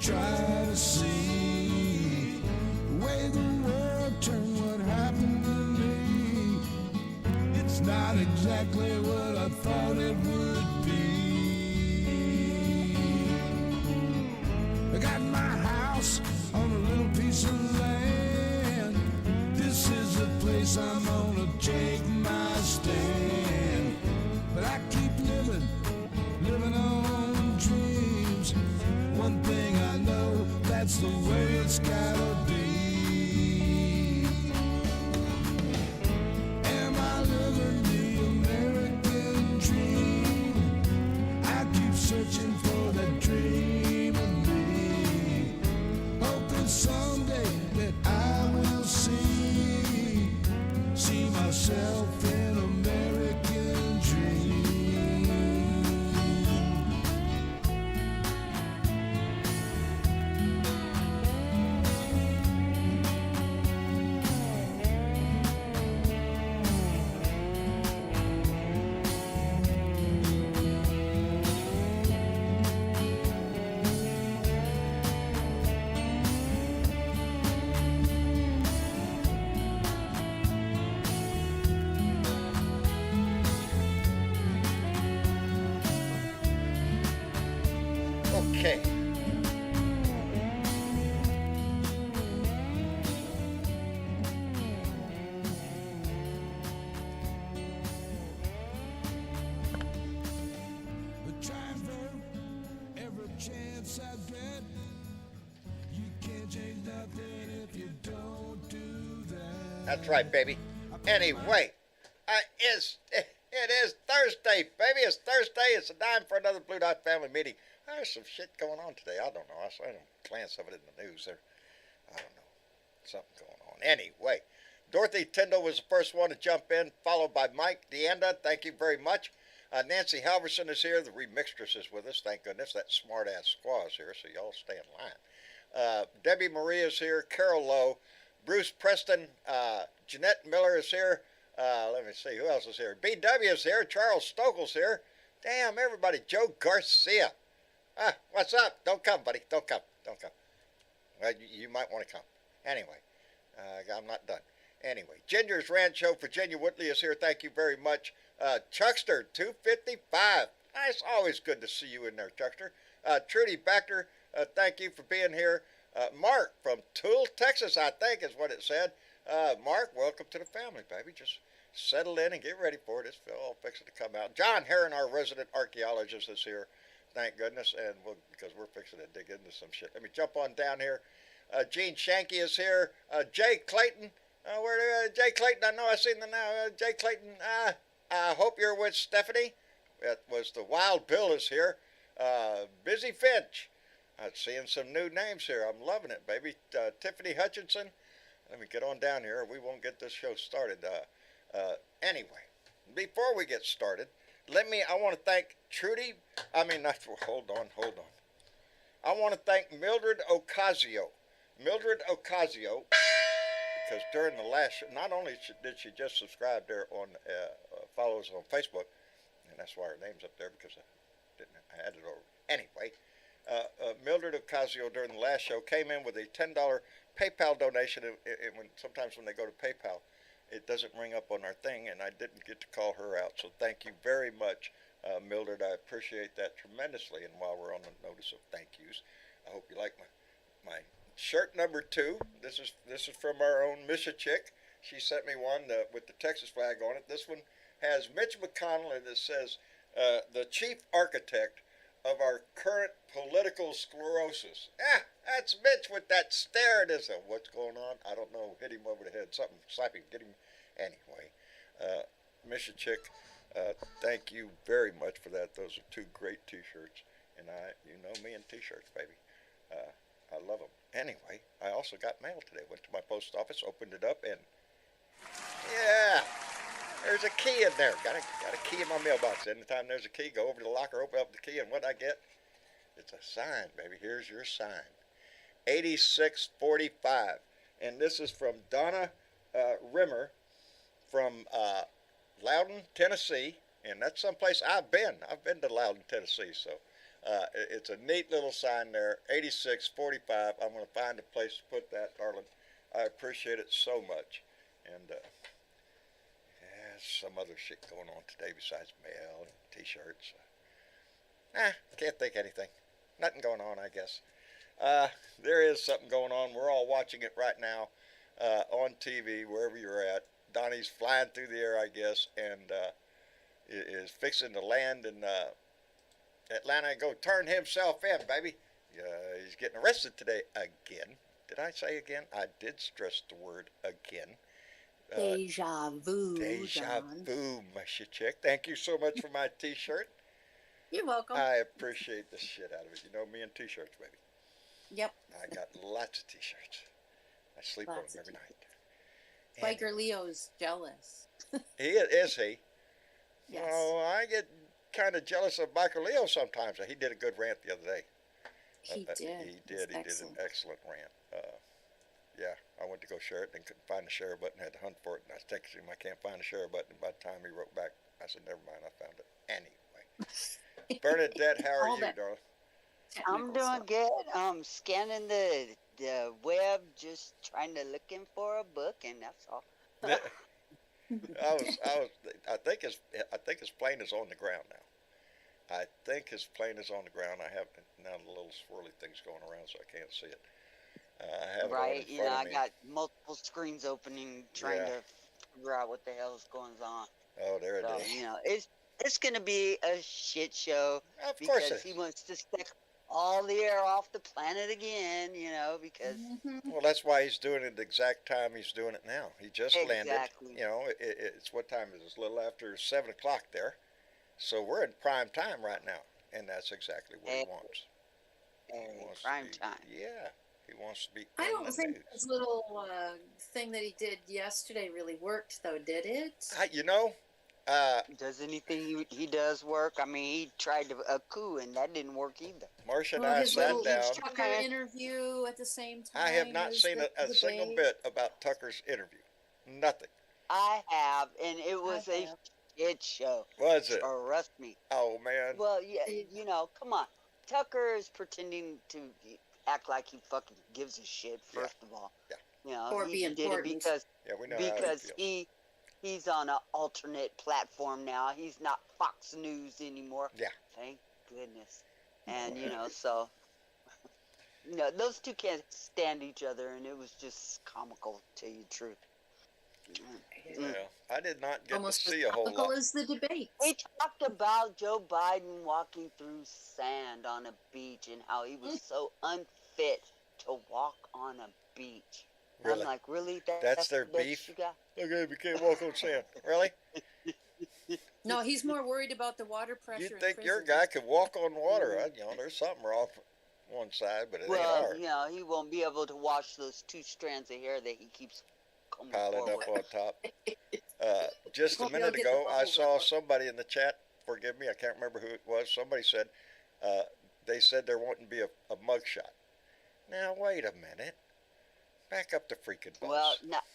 try to see the way the world turned, what happened to me. It's not exactly what I thought it would be. I got my house on a little piece of land. This is the place I'm gonna take my stand. But I keep living on dreams. One thing I know, that's the way it's gotta be. Am I living the American dream? I keep searching for that dream of me, hoping someday that I will see myself in American dream. Okay. But try and vote every chance I get. You can't change nothing if you don't do that. That's right, baby. Anyway, it is Thursday, baby. It's Thursday. It's a dime for another Blue Dot family meeting. There's some shit going on today. I don't know. I saw a glance of it in the news there. I don't know. Something going on. Anyway, Dorothy Tyndall was the first one to jump in, followed by Mike DeAnda. Thank you very much. Nancy Halverson is here. The remixtress is with us. Thank goodness. That smart-ass squaw is here, so y'all stay in line. Debbie Marie is here. Carol Lowe. Bruce Preston. Jeanette Miller is here. Let me see. Who else is here? BW is here. Charles Stokel's here. Damn, everybody. Joe Garcia. What's up? Don't come, buddy. Don't come. Don't come. Well, you might want to come. Anyway, I'm not done. Anyway, Ginger's Ranch Show. Virginia Whitley is here. Thank you very much. Chuckster, 255. It's always good to see you in there, Chuckster. Trudy Baxter, thank you for being here. Mark from Toole, Texas, I think is what it said. Mark, welcome to the family, baby. Just settle in and get ready for it. It's all fixing to come out. John Herron, our resident archaeologist, is here. Thank goodness, and because we're fixing to dig into some shit. Let me jump on down here. Gene Shanky is here. Jay Clayton. Jay Clayton, I know I seen the now. Jay Clayton, I hope you're with Stephanie. It was the Wild Bill is here. Busy Finch. I'm seeing some new names here. I'm loving it, baby. Tiffany Hutchinson. Let me get on down here, or we won't get this show started. Anyway, before we get started, I want to thank Trudy. Hold on. I want to thank Mildred Ocasio. Because during the last show, not only did she just subscribe there on, follow us on Facebook, and that's why her name's up there, because I had it over. Anyway, Mildred Ocasio during the last show came in with a $10 PayPal donation. Sometimes when they go to PayPal, it doesn't ring up on our thing, and I didn't get to call her out. So thank you very much, Mildred. I appreciate that tremendously. And while we're on the notice of thank yous, I hope you like my shirt number 2. This is from our own Misha Chick. She sent me one with the Texas flag on it. This one has Mitch McConnell, and it says, the chief architect of our current political sclerosis. That's Mitch with that stare. It is what's going on? I don't know. Hit him over the head. Something. Slap him. Get him. Anyway, Misha Chick, thank you very much for that. Those are 2 great T-shirts. And you know me and T-shirts, baby. I love them. Anyway, I also got mail today. Went to my post office, opened it up, and yeah, there's a key in there. Got a key in my mailbox. Anytime there's a key, go over to the locker, open up the key, and what I get? It's a sign, baby. Here's your sign. 8645. And this is from Donna Rimmer from Loudon, Tennessee. And that's someplace I've been. I've been to Loudon, Tennessee. So It's a neat little sign there, 8645. I'm going to find a place to put that, darling. I appreciate it so much. And yeah, some other shit going on today besides mail and T-shirts. Can't think anything. Nothing going on, I guess. There is something going on. We're all watching it right now on TV, wherever you're at. Donnie's flying through the air, I guess, and is fixing to land in Atlanta and go turn himself in, baby. He's getting arrested today again. Did I say again? I did stress the word again. Deja vu, Deja John. vu, my shit chick. Thank you so much for my T-shirt. You're welcome. I appreciate the shit out of it. You know me and T-shirts, baby. Yep. I got lots of T-shirts. I sleep on them every night. Biker Leo's jealous. Is he? Yes. Well, I get kind of jealous of Biker Leo sometimes. He did a good rant the other day. He did. He did an excellent rant. Yeah, I went to go share it and couldn't find the share button. Had to hunt for it, and I texted him, I can't find the share button. And by the time he wrote back, I said, never mind, I found it. Anyway. Bernadette, how are you, darling? I'm doing good. Scanning the web, just trying to looking for a book, and that's all. I think his plane is on the ground now. I think his plane is on the ground. I have now the little swirly things going around, so I can't see it. I have right, it on in front of me. I got multiple screens opening, trying to figure out what the hell's going on. Oh, there it is. You know, it's gonna be a shit show. Of course, because he wants to suck all the air off the planet again. You know, because well, that's why he's doing it the exact time he's doing it now. He just landed. You know, it's what time is it? It's a little after 7 o'clock there, so we're in prime time right now, and that's exactly what he wants. Prime time. Yeah. He wants to be. I don't think his little thing that he did yesterday really worked, though, did it? Does anything he does work? I mean, he tried a coup, and that didn't work either. Marcia and I sat down. His Tucker interview at the same time. I have not seen a single bit about Tucker's interview. Nothing. I have, and it was a shit show. Was it? Trust me. Oh, man. Well, yeah, you know, come on. Tucker is pretending to act like he fucking gives a shit, first of all. Yeah. You know, or he be did important. it because, we know because he's on an alternate platform now. He's not Fox News anymore. Yeah. Thank goodness. And, you know, so, you know, those two can't stand each other, and it was just comical, to tell you the truth. Yeah, I did not get Almost to see a whole lot. comical as the debate. He talked about Joe Biden walking through sand on a beach and how he was so unfit to walk on a beach. Really? I'm like, really? That's their beef? You got? Okay, we can't walk on sand. Really? No, he's more worried about the water pressure. You'd think your guy could walk on water. You know, there's something wrong one side, but it ain't hard. You know, he won't be able to wash those 2 strands of hair that he keeps piling up on top. Just a minute ago, I saw somebody in the chat, forgive me, I can't remember who it was. Somebody said, they said there wouldn't be a mugshot. Now, wait a minute. Back up the freaking bus. Well,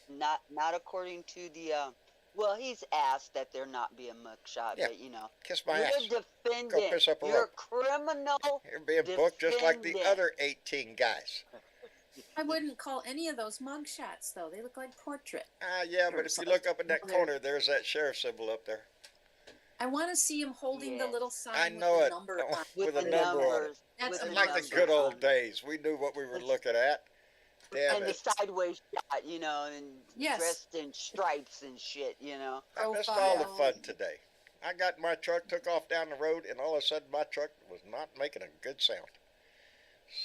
not according to the, well, he's asked that there not be a mugshot, but, you know. Kiss my you're ass. Defendant. Go piss up a You're rope. A criminal. You're being booked just like the other 18 guys. I wouldn't call any of those mug shots, though. They look like portrait. Yeah, but if you look up in that corner, there's that sheriff symbol up there. I want to see him holding the little sign I know with it. the number on it. With a number on it. That's like the good old days. We knew what we were looking at. Damn and it. the sideways shot, you know, and dressed in stripes and shit, you know. I missed all the fun today. I got in my truck, took off down the road, and all of a sudden my truck was not making a good sound.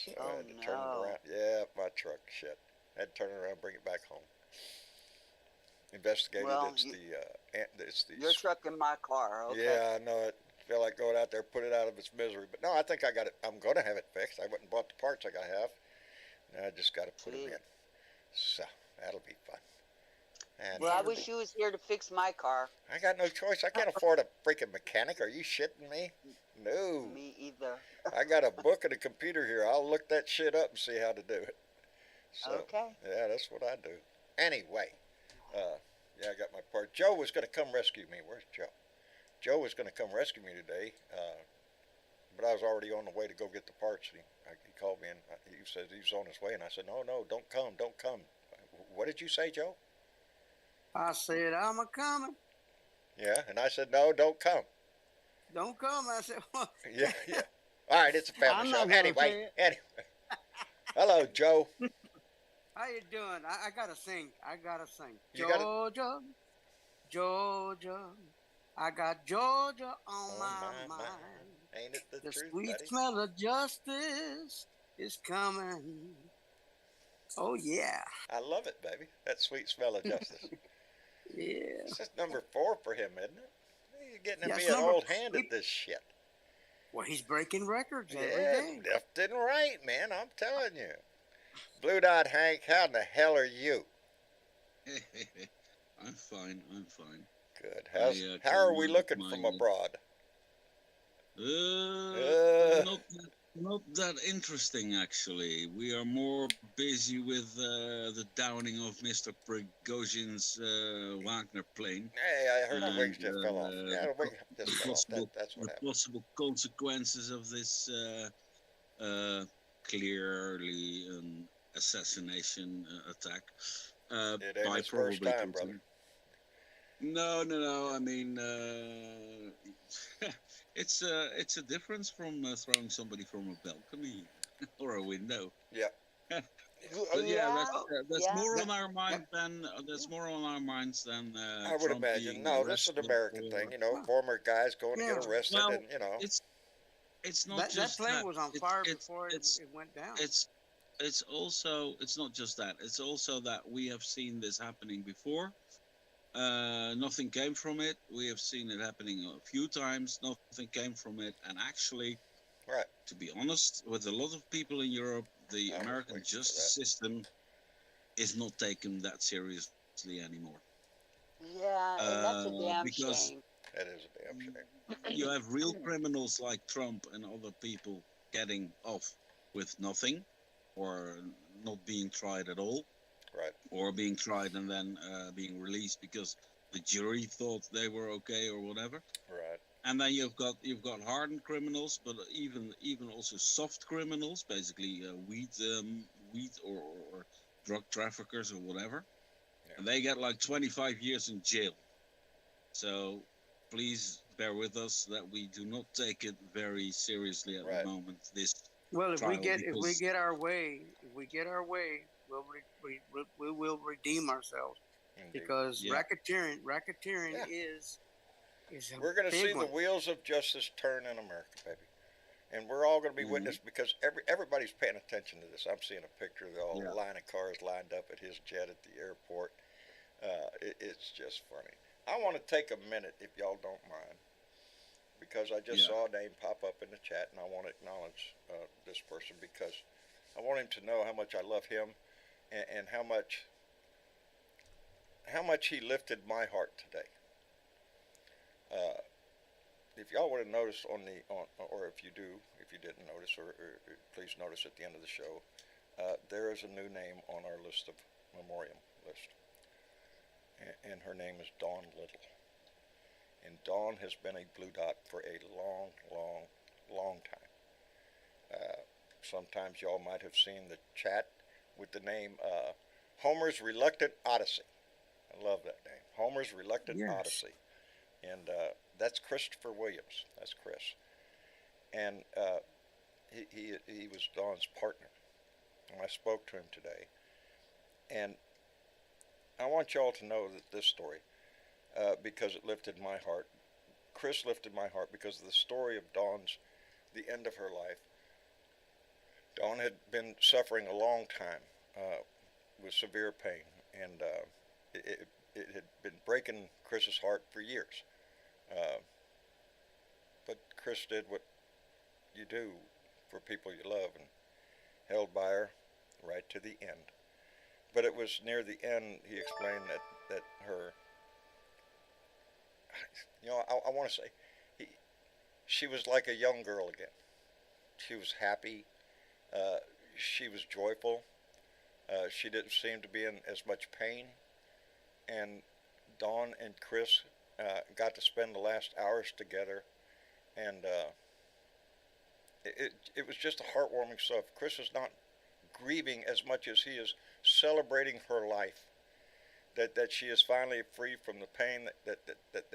So I had to turn it around. Yeah, my truck, shit. I had to turn it around and bring it back home. Investigated, it's the... Your truck in my car, okay. Yeah, I know it. Feel like going out there, put it out of its misery. But no, I think I got it. I'm going to have it fixed. I went and bought the parts I got to have. Now I just got to put them in. So, that'll be fun. And well, I wish you was here to fix my car. I got no choice. I can't afford a freaking mechanic. Are you shitting me? No. Me either. I got a book and a computer here. I'll look that shit up and see how to do it. So, okay. Yeah, that's what I do. Anyway, yeah, I got my part. Joe was going to come rescue me. Where's Joe? Joe was going to come rescue me today. but I was already on the way to go get the parts. And he called me and he said he was on his way, and I said, no, don't come, don't come. What did you say, Joe? I said, I'm a coming. Yeah, and I said, no, don't come. Don't come. I said, well, Yeah, yeah. All right, it's a family I'm show. not gonna Anyway, say it. Hello, Joe. How you doing? I gotta sing. You gotta- Georgia, Georgia, I got Georgia on Oh, my my. mind. Ain't it the The truth, sweet buddy? smell of justice is coming. Oh yeah, I love it, baby. That sweet smell of justice. yeah. This is number 4 for him, isn't it? He's getting to Yeah, be it's an number- old hand at this shit. Well, he's breaking records every Yeah, day. left and right, man. I'm telling you. Blue Dot Hank, how in the hell are you? I'm fine. Good. I, How are came we out looking of from my- abroad? Not that interesting, actually. We are more busy with the downing of Mr. Prigozhin's Wagner plane. Hey, I heard the wings just fell off. And, Yeah, the wing the just fell off. possible, That's what the happened. possible consequences of this clearly an assassination attack. It ain't by his first probably time, Putin. brother. No. I mean, it's a difference from throwing somebody from a balcony or a window. Yeah. But yeah, that's yeah. more on our mind than I would Trump imagine. being No, this is an arrested American or- thing. You know, former guys going to Yeah. get arrested, Well, and you know. It's not That just plane that. was on It's- fire it's- before it it's- went down. It's also, it's not just that. It's also that we have seen this happening before. Nothing came from it. We have seen it happening a few times. Nothing came from it. And actually, Right. to be honest, with a lot of people in Europe, the I was American waiting for justice that. system is not taken that seriously anymore. Yeah, and that's a damn because- shame. That is a damn shame. You have real criminals like Trump and other people getting off with nothing, or not being tried at all, Right. or being tried and then being released because the jury thought they were okay or whatever. Right. And then you've got hardened criminals, but even also soft criminals, basically weed or drug traffickers or whatever, Yeah. and they get like 25 years in jail. So please bear with us that we do not take it very seriously at Right. the moment. This Well, if we trial, get because- our way, we will redeem ourselves Indeed. because Yeah. racketeering Yeah. is a We're going to big see one. the wheels of justice turn in America, baby. And we're all going to be Mhm. witness because everybody's paying attention to this. I'm seeing a picture of all the Yeah. line of cars lined up at his jet at the airport. It's just funny. I want to take a minute, if y'all don't mind, because I just Yeah. saw a name pop up in the chat, and I want to acknowledge this person because I want him to know how much I love him and how much he lifted my heart today. If y'all would have noticed or if you didn't notice, or please notice at the end of the show, there is a new name on our list of memoriam list, and her name is Dawn Little. And Dawn has been a Blue Dot for a long time. Sometimes y'all might have seen the chat with the name Homer's Reluctant Odyssey. I love that name, Homer's Reluctant Yes. Odyssey. And that's Christopher Williams. That's Chris. And he was Dawn's partner. And I spoke to him today. And I want y'all to know that this story, because it lifted my heart, Chris lifted my heart because of the story of the end of her life. Dawn had been suffering a long time with severe pain. And it had been breaking Chris's heart for years. But Chris did what you do for people you love and held by her right to the end. But it was near the end, he explained that her, I want to say, she was like a young girl again. She was happy. She was joyful. She didn't seem to be in as much pain. And Dawn and Chris got to spend the last hours together, and it was just a heartwarming stuff. Chris is not grieving as much as he is celebrating her life. That she is finally free from the pain that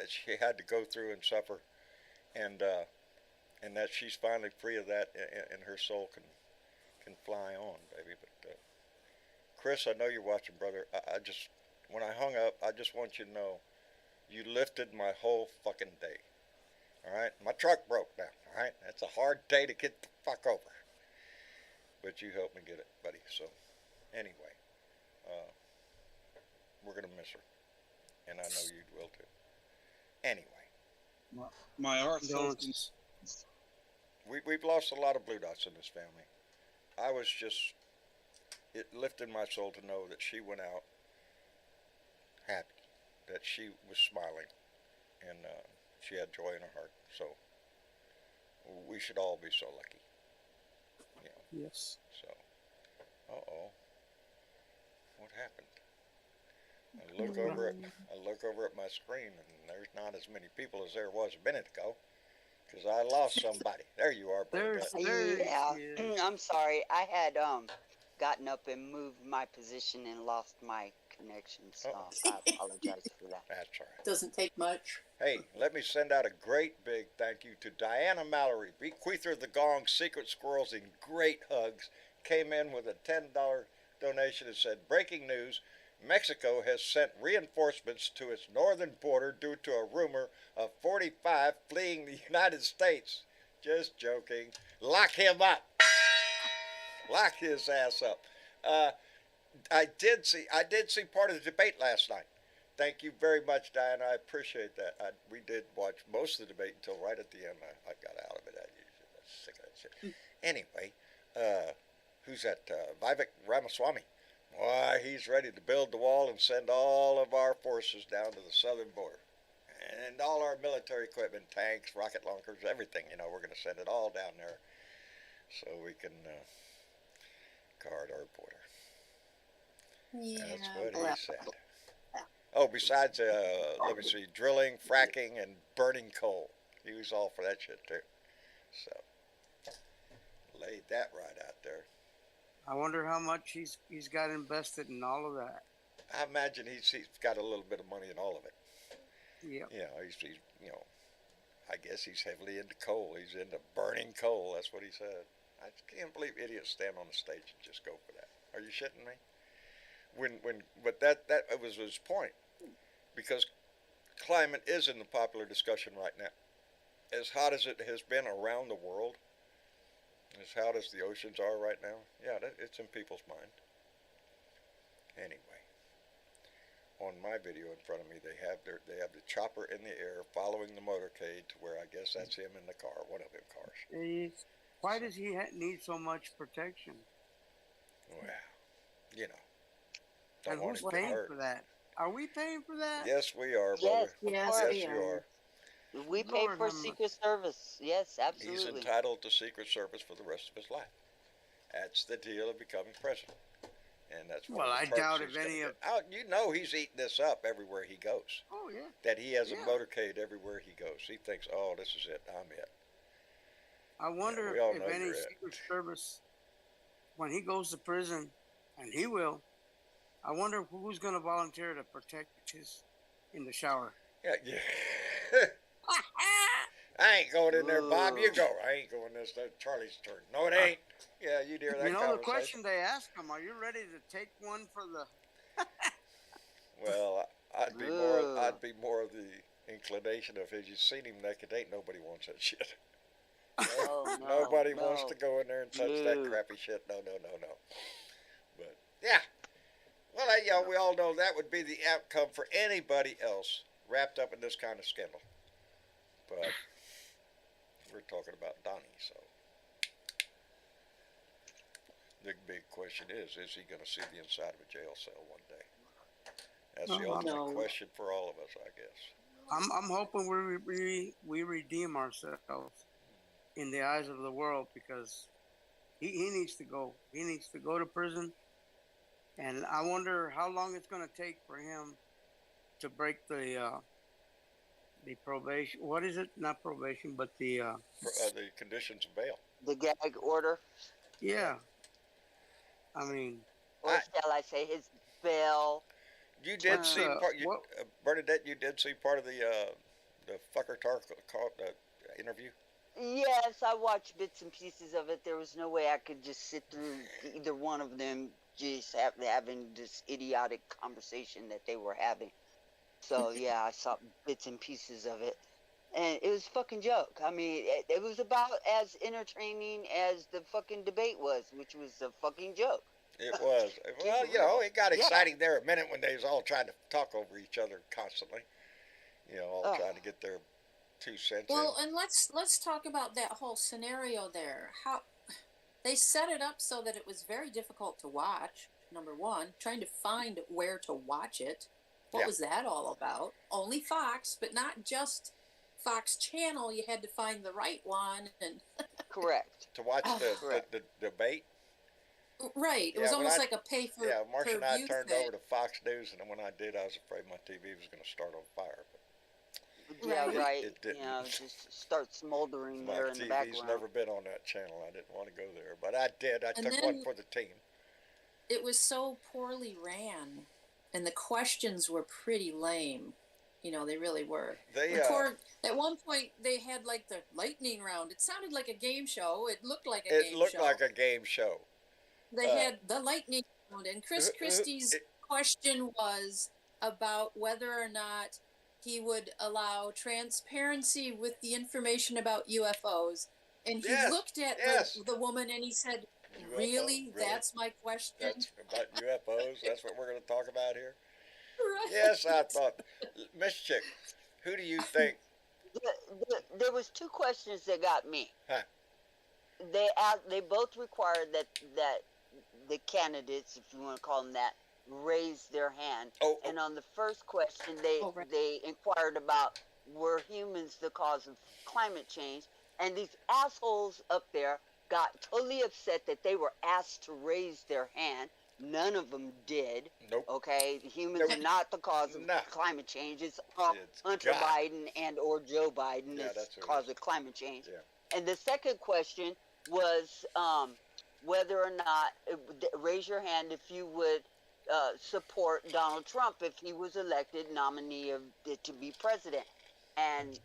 she had to go through and suffer, and that she's finally free of that, and her soul can fly on, baby. But Chris, I know you're watching, brother. I just, when I hung up, I just want you to know, you lifted my whole fucking day. All right, my truck broke down. All right, that's a hard day to get the fuck over, but you helped me get it, buddy. So, anyway, we're gonna miss her, and I know you will too. Anyway, My heartfelt. we've lost a lot of blue dots in this family. I was just, it lifted my soul to know that she went out happy, that she was smiling, and she had joy in her heart. So we should all be so lucky. You know. Yes. So, what happened? I look over at my screen, and there's not as many people as there was a minute ago, because I lost somebody. There you are, brother. Yeah, I'm sorry. I had gotten up and moved my position and lost my connection, so I apologize for that. That's all right. Doesn't take much. Hey, let me send out a great big thank you to Diana Mallory, bequeather of the Gong, Secret Squirrels, and great hugs. Came in with a $10 donation and said, breaking news, Mexico has sent reinforcements to its northern border due to a rumor of 45 fleeing the United States. Just joking. Lock him up. Lock his ass up. I did see part of the debate last night. Thank you very much, Diana. I appreciate that. We did watch most of the debate until right at the end. I got out of it. I was sick of that shit. Anyway, who's that? Vivek Ramaswamy. Why, he's ready to build the wall and send all of our forces down to the southern border. And all our military equipment, tanks, rocket launchers, everything, we're going to send it all down there so we can guard our border. Yeah. That's what he said. Oh, besides, let me see, drilling, fracking, and burning coal. He was all for that shit, too. So, laid that right out there. I wonder how much he's got invested in all of that. I imagine he's got a little bit of money in all of it. Yeah. He's I guess he's heavily into coal. He's into burning coal. That's what he said. I can't believe idiots stand on the stage and just go for that. Are you shitting me? But that was his point, because climate is in the popular discussion right now. As hot as it has been around the world, as hot as the oceans are right now, it's in people's mind. Anyway, on my video in front of me, they have the chopper in the air following the motorcade to where I guess that's him in the car, one of them cars. Why does he need so much protection? Well, And who's paying for that? Are we paying for that? Yes, we are, Yes, brother. Yes, Yes, we you are. are. we pay Lord, for how much? Secret Service. Yes, He's absolutely. entitled to Secret Service for the rest of his life. That's the deal of becoming president. And that's what Well, I the perks doubt he's if gonna any of- get. He's eating this up everywhere he goes. Oh yeah. That he has a Yeah. motorcade everywhere he goes. He thinks, oh, this is it. I'm it. I wonder we all if know any you're it. Secret Service, when he goes to prison, and he will, I wonder who's going to volunteer to protect his in the shower. Yeah. I ain't going in there, Bob. You go. I ain't going this. That's Charlie's turn. No, it ain't. Yeah, you'd hear that You know conversation. the question they ask him: are you ready to take one for the? Well, I'd be more of the inclination of, have you seen him naked? Ain't nobody wants that shit. Oh, no, Nobody no. wants to go in there and touch that No. crappy shit. No. But yeah, well, we all know that would be the outcome for anybody else wrapped up in this kind of scandal. But we're talking about Donnie, so the big question is he going to see the inside of a jail cell one day? That's the ultimate No. question for all of us, I guess. I'm hoping we redeem ourselves in the eyes of the world, because he needs to go. He needs to go to prison, and I wonder how long it's going to take for him to break the probation. What is it? Not probation, but the The conditions of bail. The gag order, Yeah. I mean, or I, shall I say, his bell you did what's see term. part. You, what? Bernadette, you did see part of the fucker tar call interview. Yes, I watched bits and pieces of it. There was no way I could just sit through either one of them just having this idiotic conversation that they were having. So yeah, I saw bits and pieces of it, and it was a fucking joke. I mean, it was about as entertaining as the fucking debate was, which was a fucking joke. It was. Keep Well, it you know, real. it got Yeah. exciting there a minute when they was all trying to talk over each other constantly. You know, all Oh, trying to get their 2 cents in. Well, and let's talk about that whole scenario there. How they set it up so that it was very difficult to watch. Number one, trying to find where to watch it. What Yeah. was that all about? Only Fox, but not just Fox Channel. You had to find the right one, and correct. To watch Correct. the debate. right. It Yeah, was when almost I like a pay for yeah, Marcia and I view turned thing. over to Fox News, and when I did, I was afraid my TV was going to start on fire. Yeah, Right. right. It didn't. You know, just start smoldering My there in the TV's background. never been on that channel. I didn't want to go there, but I did. I And took then one for the team. it was so poorly ran, and the questions were pretty lame. You know, they really were. They At one point, they had like the lightning round. It sounded like a game show. It looked like a it game looked show. like a game show. They Uh, had the lightning round, and Chris Christie's it, question was about whether or not he would allow transparency with the information about UFOs. And he yes, looked at yes. the woman and he said, UFO, really? really? That's my question? That's about UFOs. That's what we're going to talk about here. Right. Yes, I thought, Miss Chick, who do you think? There was two questions that got me. Huh. They both required that the candidates, if you want to call them that, raise their hand. Oh, And on the first question, they Oh, right. they inquired about, were humans the cause of climate change? And these assholes up there got totally upset that they were asked to raise their hand. None of them did. nope. Okay, the humans Nope. are not the cause of No. climate change. It's Hunter God. Biden and or Joe Biden Yeah, that's that's the who it cause is. of climate change. Yeah. And the second question was whether or not raise your hand if you would support Donald Trump if he was elected nominee to be president. And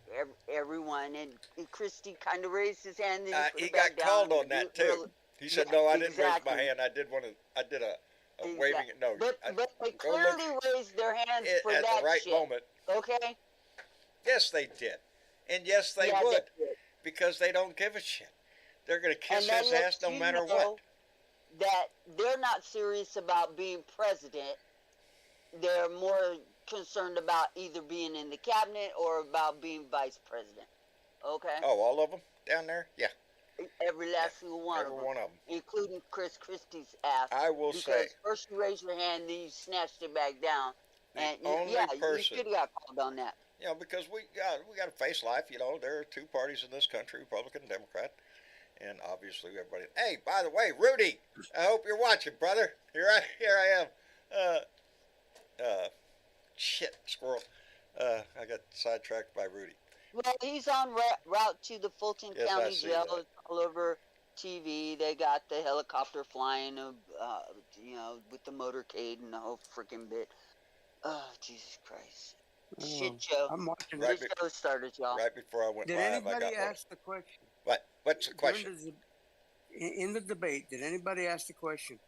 everyone, and Christie kind of raised his hand. And He put it got back called down. on that too. Really- He said, Yeah, "No, I didn't exactly. raise my hand. I did a Exactly. waving. No, But I, they go look clearly raised their hands it, for at that the right shit. moment. Okay? Yes, they did, and yes, they Yeah, would did. because they don't give a shit. They're going to kiss And that his ass lets no you matter know what. that they're not serious about being president. They're more concerned about either being in the cabinet or about being vice president. Okay? Oh, all of them down there? Yeah, Every last single one every of them. one of them. Including Chris Christie's ass. I will Because say, first you raised your hand, then you snatched it back down. the And only you person, should have got called on that. you know, because we got to face life. You know, there are two parties in this country, Republican and Democrat. And obviously everybody. Hey, by the way, Rudy, I hope you're watching, brother. Here I am. Shit, squirrel. I got sidetracked by Rudy. Well, he's on route to the Fulton Yes, I County see Jail. that. It's all over TV. They got the helicopter flying, with the motorcade and the whole freaking bit. Oh, Jesus Christ. Shit show. I'm watching Right. it. Shit show started, y'all. Right before I went Did live, I anybody got one. ask the question? What? What's the During question? in the debate, did anybody ask the question,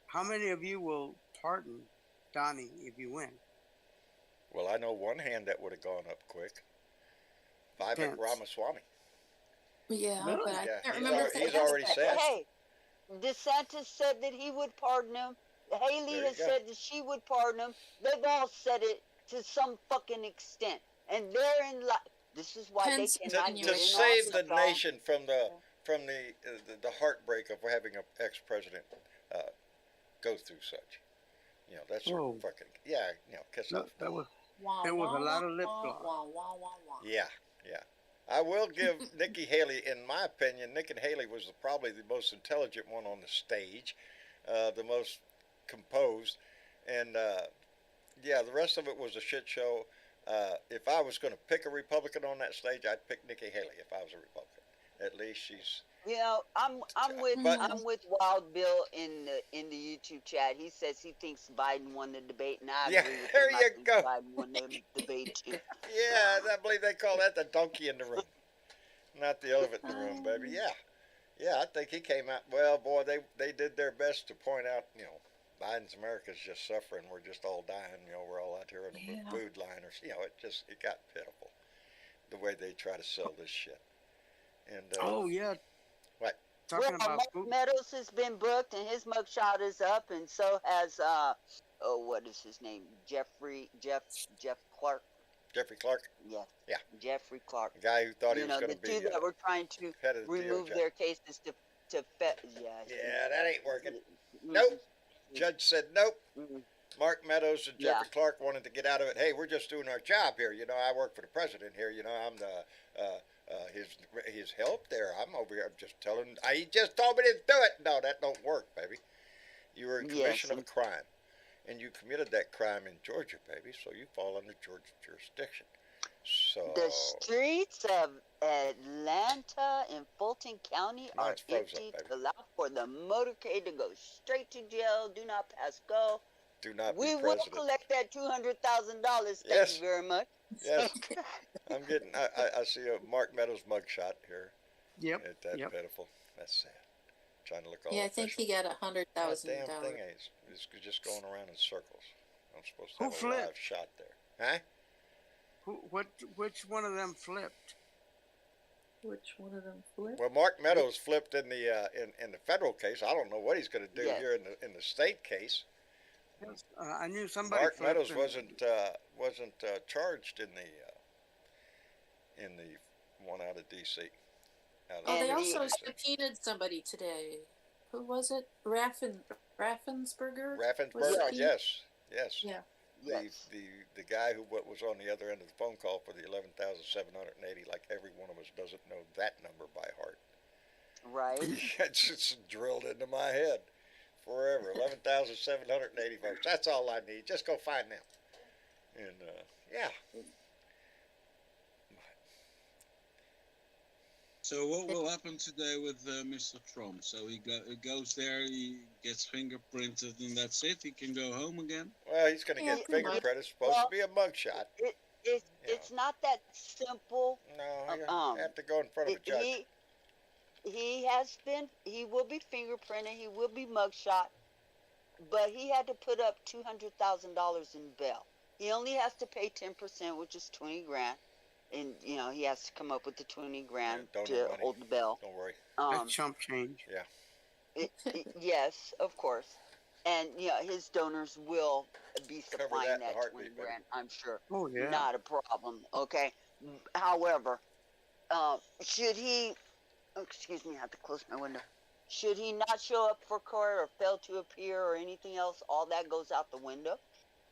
how many of you will pardon Donnie if you win? Well, I know one hand that would have gone up quick. Vivek Pence. Ramaswamy. Yeah, Really? but I Yeah, can't he's remember already- if he's they asked already that said. question. Hey, DeSantis said that he would pardon him. Haley There you has go. said that she would pardon him. They've all said it to some fucking extent. And therein this is why Pence they and cannot To, Kanye get to in save office, the y'all. nation from the heartbreak of having an ex-president go through such. You know, that's Whoa. fucking kiss No, off. that was Wah, There was a wah, lot wah, of lip wah, gloss. wah, wah, wah, wah. Yeah. I will give Nikki Haley, in my opinion, Nikki Haley was probably the most intelligent one on the stage, the most composed, and the rest of it was a shit show. If I was going to pick a Republican on that stage, I'd pick Nikki Haley if I was a Republican. At least she's. You know, But I'm with Wild Bill in the YouTube chat. He says he thinks Biden won the debate, and I yeah, agree with there him. I you think go. Biden won the debate too. Yeah, I believe they call that the donkey in the room, not the elephant in the room, baby. Yeah, yeah, I think he came out. Well, boy, they did their best to point out, Biden's America's just suffering. We're just all dying. We're all out here on the Yeah. food line, or it got pitiful the way they try to sell this shit. And Oh yeah. what? Talking Well, about Mark food. Meadows has been booked, and his mugshot is up, and so has what is his name? Jeff Clark. Jeffrey Clark, Yeah. Yeah. Jeffrey Clark. the guy who thought he You was know, going the to be two that were trying to head of the remove DOJ. their cases to yeah. Yeah, that ain't working. Mhm. Nope. Judge said nope. Mhm. Mark Meadows and Yeah. Jeffrey Clark wanted to get out of it. Hey, we're just doing our job here. I work for the president here. I'm the his help there. I'm over here. I'm just telling. He just told me to do it. No, that don't work, baby. You were in commission of a crime, and you committed that crime in Georgia, baby. So you fall under Georgia jurisdiction. So The streets of Atlanta and Fulton County are Mine's froze up, empty baby. to allow for the motorcade to go straight to jail. Do not pass go. do not We be will president. collect that $200,000. Thank Yes. you very much. Yes, I'm getting. I see a Mark Meadows mugshot here. Yep. Ain't that Yep. pitiful? That's sad. Trying to look all Yeah, I think official. he got That damn thing $100,000. is just going around in circles. I'm supposed to Who have a flipped? live shot there. Huh? Which one of them flipped? Which one of them flipped? Well, Mark Meadows flipped in the in the federal case. I don't know what he's going to do Yes. here in the state case. Yes, I knew somebody. Mark flipped Meadows and- wasn't charged in the one out of D.C. Out of Oh, they And also DC. subpoenaed somebody today. Who was it? Raffensperger? Raffensperger. Yes. Yes. Yeah. Yes. The guy who was on the other end of the phone call for the 11,780. Like every one of us doesn't know that number by heart. Right. It's just drilled into my head forever. 11,780 votes. That's all I need. Just go find them. And yeah. So what will happen today with Mr. Trump? So he goes there, he gets fingerprinted, and that's it. He can go home again. Well, he's going to Yeah, get pretty much. fingerprint. It's supposed to be a mugshot. It's not that simple. No, you have to go in front of a judge. He will be fingerprinted, he will be mugshot, but he had to put up $200,000 in bail. He only has to pay 10%, which is 20 grand. And he has to come up with the 20 grand donor to money. hold the bail. Don't worry. That's chump change. Yes, of course. And his donors will be Cover supplying that in a that heartbeat, 20 grand, I'm sure. Oh yeah. Not a problem. Okay. However, should he? Excuse me, I have to close my window. Should he not show up for court or fail to appear or anything else? All that goes out the window.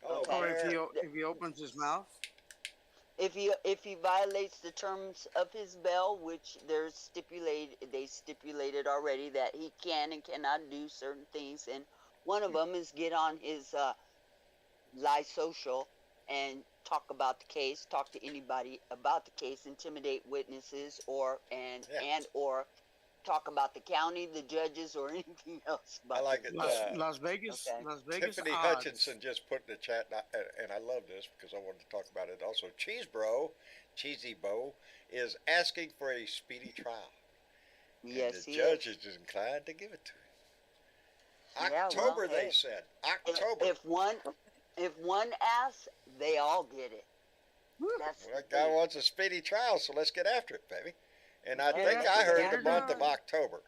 Oh, Okay. Or man. if he opens his mouth. If he violates the terms of his bail, which they stipulated already that he can and cannot do certain things, and one of them is get on his live social and talk about the case, talk to anybody about the case, intimidate witnesses, or talk about the county, the judges, or anything else. I like it. Las Vegas. okay. Las Vegas. Tiffany odds. Hutchinson just put in the chat, and I love this because I wanted to talk about it also. Cheesy Bo, is asking for a speedy trial. Yes, and the he judge is. is inclined to give it to him. Yeah, well, October, they hey. said. October. If one asks, they all get it. That's Well, that guy wants a speedy trial, so let's get after it, baby. And I Yeah, think let's I get heard after the month it. of October.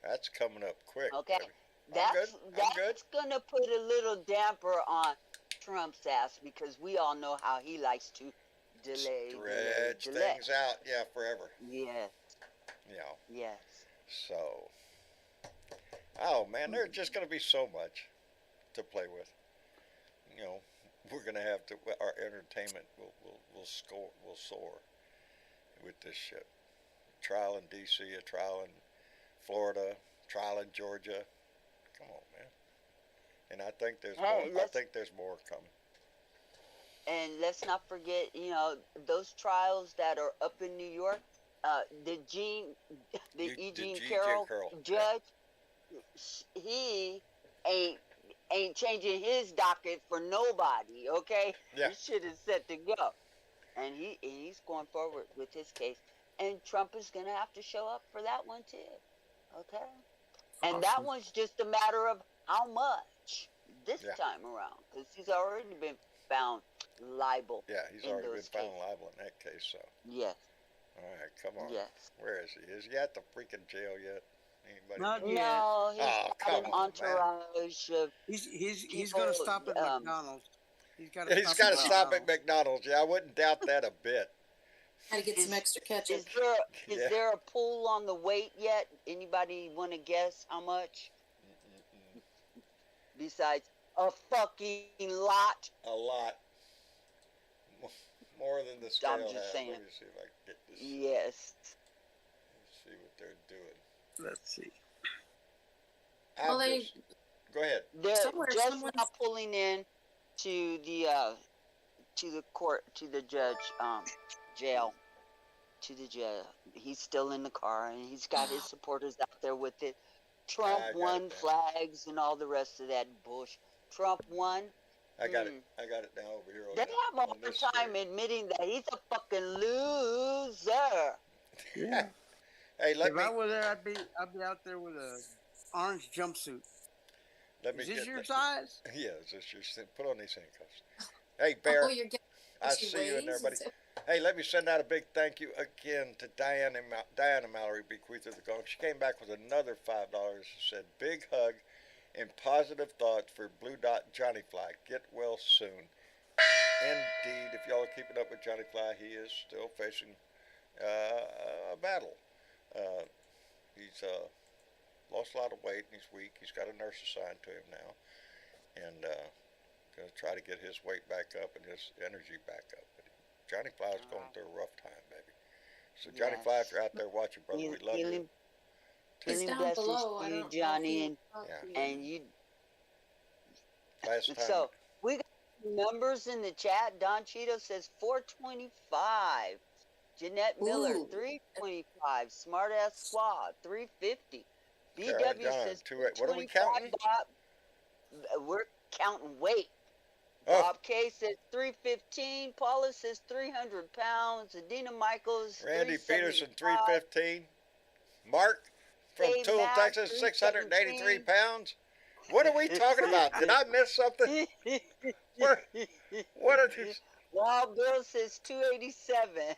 That's coming up quick. Okay. Baby. I'm good. That's gonna put a little damper on Trump's ass because we all know how he likes to delay. Stretch things out, yeah, forever. Yes, You know, yes. so. Oh man, there's just going to be so much to play with. We're going to have to. Our entertainment will soar with this shit. Trial in D.C., a trial in Florida, trial in Georgia. Come on, man. And I think there's more. I think there's more coming. And let's not forget, those trials that are up in New York, the Gene, the The Eugene Gene Carroll Carroll, yeah. judge, he ain't changing his docket for nobody. Okay, Yeah. this shit is set to go, and he's going forward with his case, and Trump is gonna have to show up for that one too. Okay, and that Awesome. one's just a matter of how much this Yeah. time around, because he's already been found liable. Yeah, he's in already been those found cases. liable in that case. So, Yes, all right, come on. yes. Where is he? Is he at the freaking jail yet? Anybody Not know? yet. No, he's Oh, got come an on, man. entourage of He's people. gonna stop at McDonald's. He's got to He's stop got at to stop at McDonald's. McDonald's. Yeah, I wouldn't doubt that a bit. Gotta get some Is- extra ketchup. Is Yeah. there a pool on the weight yet? Anybody want to guess how much? Mm-mm-mm. Besides a fucking lot. A lot. More than the scale I'm has. just saying. Let me see if I can get this. Yes. Let's see what they're doing. Let's see. Well, I'm they just- Go ahead. They're Somewhere just someone's- now pulling in to the court, to the judge jail, to the jail. He's still in the car, and he's got his supporters out there with it. Trump I got won it now. flags and all the rest of that bush. Trump won. I got Mm. it. I got it now over here. They have a on hard this time screen. admitting that he's a fucking loser. Yeah. Hey, let If I me were there, I'd be out there with a orange jumpsuit. let me Is this get your the- size? Yeah, is this your put on these handcuffs? Hey, Bear. Oh, you're getting I what she see you in there, weighs? buddy. Hey, let me send out a big thank you again to Diana Mallory, bequeather of the gong. She came back with another $5. She said, "Big hug and positive thoughts for Blue Dot Johnny Fly. Get well soon." Indeed, if y'all are keeping up with Johnny Fly, he is still facing a battle. He's lost a lot of weight and he's weak. He's got a nurse assigned to him now, and going to try to get his weight back up and his energy back up. But Johnny Fly is going through a rough time, baby. So Johnny Fly, if you're out there watching, brother, we love you. Healing, He's healing down blessings below. to I you, don't know if Johnny, he- and you. Last time, So we got numbers in the chat. Don Cheeto says 425. Jeanette Miller Ooh. 325. Smartass Squad 350. Carol BW John, says 280. What are we 225. counting? We're counting weight. Oh. Bob K says 315. Paula says 300 pounds. Adina Michaels. Randy Peterson, 375. 315. Mark from Dave Tool, Mack, Texas, 683 317. pounds. What are we talking about? Did I miss something? What are these? Wild Bill says 287.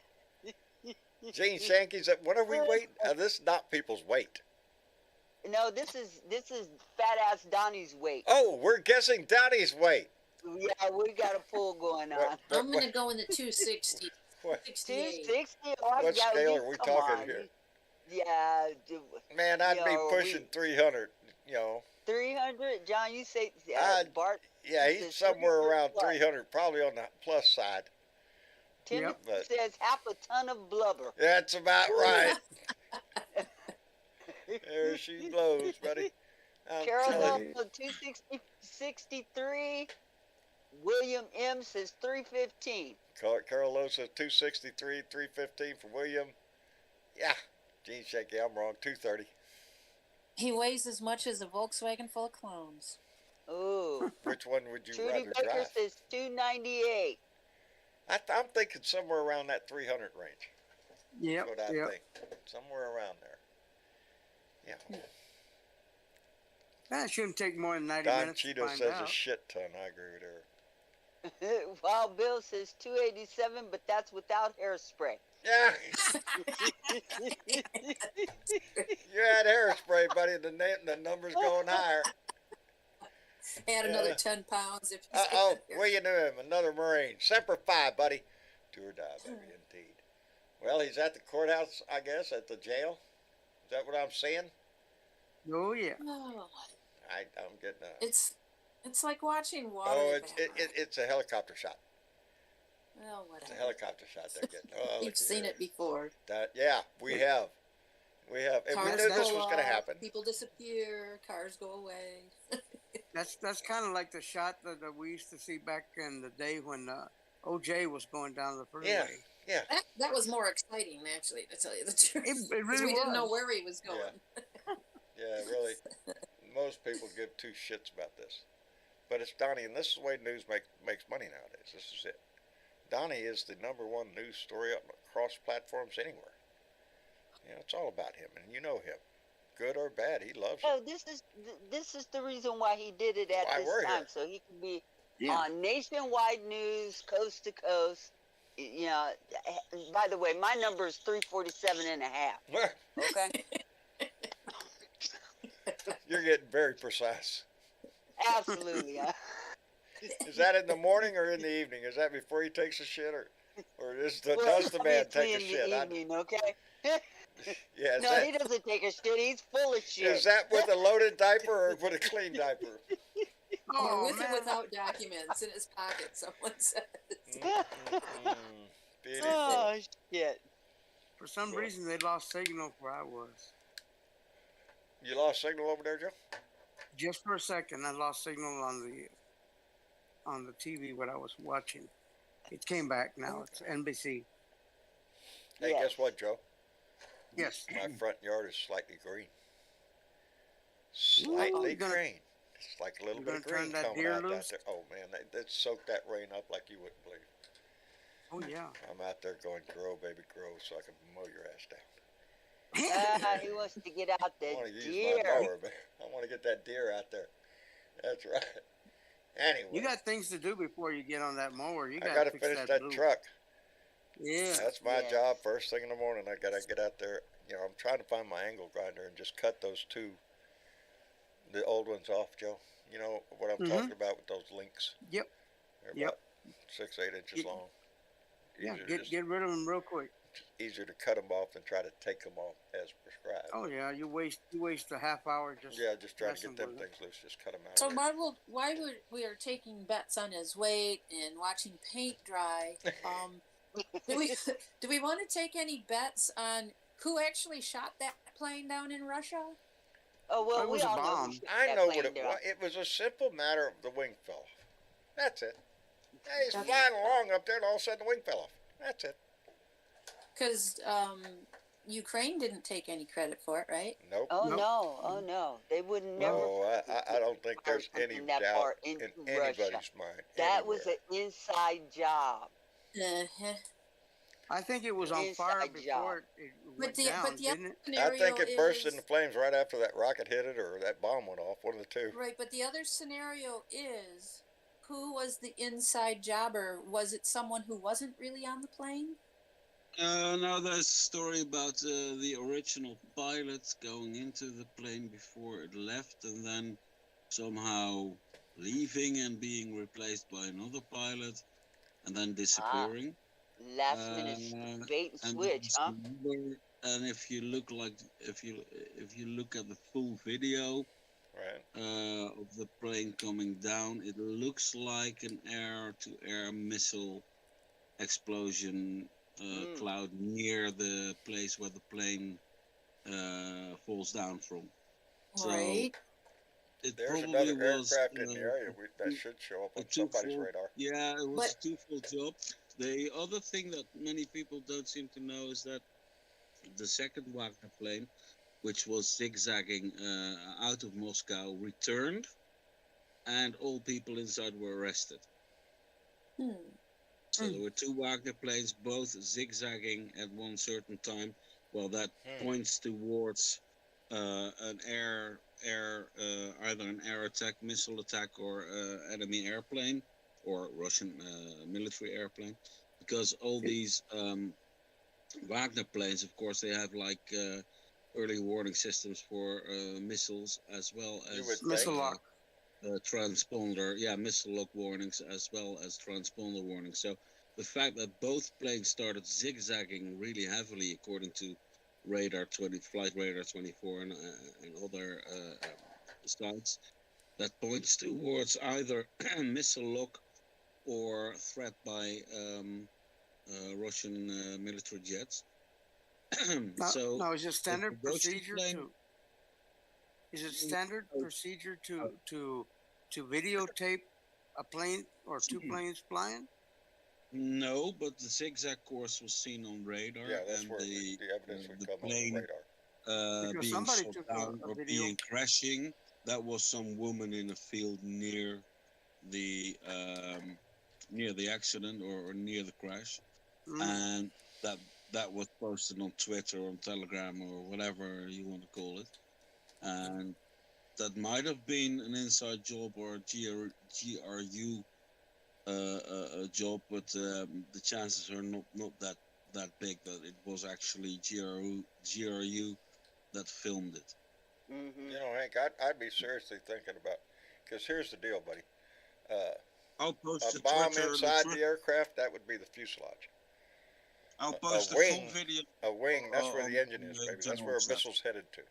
Gene Shanky's at, what are we waiting? This is not people's weight. No, this is fat ass Donnie's weight. Oh, we're guessing Donnie's weight. Yeah, we got a pool going on. I'm gonna go in the 260. What? 68. 260. What scale are we talking here? Yeah, Man, I'd be Yo, pushing 300, 300. John, you say I'd- Bart. Yeah, This he's is somewhere 300 around plus. 300, probably on the plus side. Timothy But- says half a ton of blubber. That's about right. There she blows, buddy. I'm Carol telling you. 263. William M says 315. Carol Lowe says 263, 315 for William. Yeah, Gene Shanky, I'm wrong. 230. He weighs as much as a Volkswagen full of clones. Ooh. Which one would you Trudy rather Baker drive? says 298. I'm thinking somewhere around that 300 range. Yep. That's what I Yep. think. Somewhere around there. Yeah. That shouldn't take more than 90 Don minutes to Cheeto find says out. a shit ton. I agree with her. Wild Bill says 287, but that's without hairspray. Yeah, you had hairspray, buddy. The number's going higher. Add another Yeah. 10 pounds if he's Uh-oh, got hair. what you doing? Another Marine. Semper Fi, buddy. Do or die, baby, indeed. Well, he's at the courthouse, I guess, at the jail. Is that what I'm seeing? Oh, yeah. Oh, I'm getting a... it's like watching water. Oh, it's evaporate. it's a helicopter shot. Well, It's a whatever. helicopter shot they're getting. Oh, You've look seen here. it before. Yeah, we have. We have. And we Cars knew this pull was going to off, happen. People disappear. Cars go away. That's kind of like the shot that we used to see back in the day when OJ was going down the freeway. Yeah, Yeah. That was more exciting, actually, to tell you the truth. It 'Cause really we didn't know was. where he was Yeah. going. Yeah, really. Most people give two shits about this. But it's Donnie, and this is the way news makes money nowadays. This is it. Donnie is the number one news story across platforms anywhere. You know, it's all about him, and you know him. Good or bad, he loves Oh, it. this is the reason why he did it at Why this we're time, here. so he can be Yeah. on nationwide news, coast to coast. You know, by the way, my number is 347 and a half. Okay, You're getting very precise. absolutely. Is that in the morning or in the evening? Is that before he takes a shit, or does the Well, man obviously take a in shit? the evening, okay? Yeah, is No, that he doesn't take a shit. He's full of shit. is that with a loaded diaper or with a clean diaper? Or Oh with man. or without documents in his pocket, someone says. Beautiful. Oh shit! For some Well. reason, they lost signal where I was. You lost signal over there, Joe? Just for a second, I lost signal on the TV what I was watching. It came back now. It's NBC. Hey, Yes. guess what, Joe? Yes. My front yard is slightly green. Ooh, Slightly you gonna- green. It's like a little you bit of gonna turn green that coming deer out loose? there. Oh man, they soaked that rain up like you wouldn't believe. Oh yeah. I'm out there going, grow, baby, grow, so I can mow your ass down. He wants to get out I the want to use deer. my mower, man. I want to get that deer out there. That's right. Anyway, You got things to do before you get on that mower. You I got got to to fix finish that that blue. truck. Yeah. That's my Yes. job first thing in the morning. I got to get out there. You know, I'm trying to find my angle grinder and just cut those the old ones off, Joe. You know what I'm talking about with those links? Yep. They're Yep. about 6-8 inches Get- long. Yeah. Easier, Get rid of them real quick. easier to cut them off than try to take them off as prescribed. Oh yeah. You waste a half hour just. Yeah, just trying to messing get them with it. things loose. Just cut them out. So of there. why would we are taking bets on his weight and watching paint dry? Do we want to take any bets on who actually shot that plane down in Russia? Oh well, It we was a all know. bomb. Who shot I that know plane what it down. was. It was a simple matter of the wing fell off. That's it. Hey, he's That's- flying along up there, and all of a sudden the wing fell off. That's it. Because Ukraine didn't take any credit for it, right? Nope. Oh Nope. no! Oh no! They would never. No, I don't think fire there's any something that doubt far in into anybody's Russia. mind. That was anywhere. an inside job. Uh-huh. I think it was on Inside fire job. before it went down, But the didn't other it? scenario I think it burst is, into flames right after that rocket hit it or that bomb went off. One of the two. right. But the other scenario is, who was the inside jobber? Was it someone who wasn't really on the plane? No, there's a story about the original pilot going into the plane before it left and then somehow leaving and being replaced by another pilot and then disappearing. Last minute bait and And switch, there's huh? and if you look if you look at the full video Right. of the plane coming down, it looks like an air-to-air missile explosion cloud near the place where the plane falls down from. So Right. it There's probably another was aircraft in the area that should show up a on somebody's twofold- radar. Yeah, it was But- a twofold job. The other thing that many people don't seem to know is that the second Wagner plane, which was zigzagging out of Moscow, returned, and all people inside were arrested. So there were two Wagner planes, both zigzagging at one certain time. Well, that points towards an either an air attack, missile attack, or enemy airplane, or Russian military airplane, because all these Wagner planes, of course, they have like early warning systems for missiles as well You as would Missile think. lock. transponder, missile lock warnings as well as transponder warnings. So the fact that both planes started zigzagging really heavily, according to flight radar 24 and other sites, that points towards either missile lock or threat by Russian military jets. No, is it standard the Russian procedure plane- to? Is it standard procedure to videotape a plane or two planes flying? No, but the zigzag course was seen on radar, Yeah, that's and where the evidence would the come on the plane radar. Because being somebody shot took down a or video. being crashing. That was some woman in a field the near the accident or near the crash, Mm. and that that was posted on Twitter or on Telegram or whatever you want to call it, and that might have been an inside job or a GRU a job, but the chances are not that big that it was actually GRU that filmed it. Mm-hmm. You know, Hank, I'd be seriously thinking about, because here's the deal, buddy. Uh, I'll a post the bomb Twitter. inside the aircraft, that would be the fuselage. I'll A post the full wing, video a wing, that's where on the engine is, the baby. That's general where a chat. missile's headed to.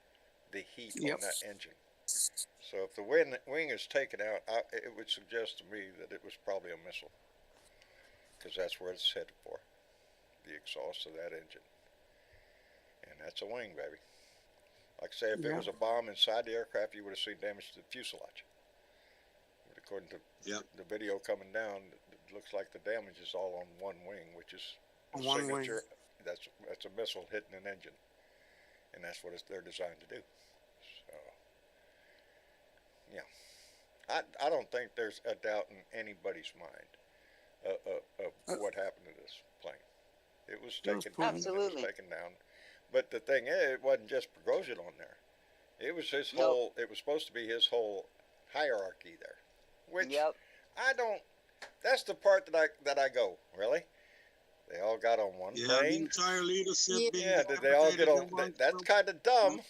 The heat Yep. on that engine. So if the wing is taken out, it would suggest to me that it was probably a missile, because that's where it's headed for, the exhaust of that engine. And that's a wing, baby. Like I say, if it Yeah. was a bomb inside the aircraft, you would have seen damage to the fuselage. But according to Yep. the video coming down, it looks like the damage is all on one wing, which is a On one wing. signature. That's a missile hitting an engine, and that's what they're designed to do. So, yeah, I don't think there's a doubt in anybody's mind of what happened to this plane. It was It was taken down. Putin. It was Absolutely. taken down. But the thing is, it wasn't just Prigozhin on there. It was his Nope. whole. It was supposed to be his whole hierarchy there, which Yep. I don't. That's the part that I go, really. They all got on one Yeah, the plane. entire leadership Yeah. being Yeah, did they all get on? decapitated in one That's film. kind of dumb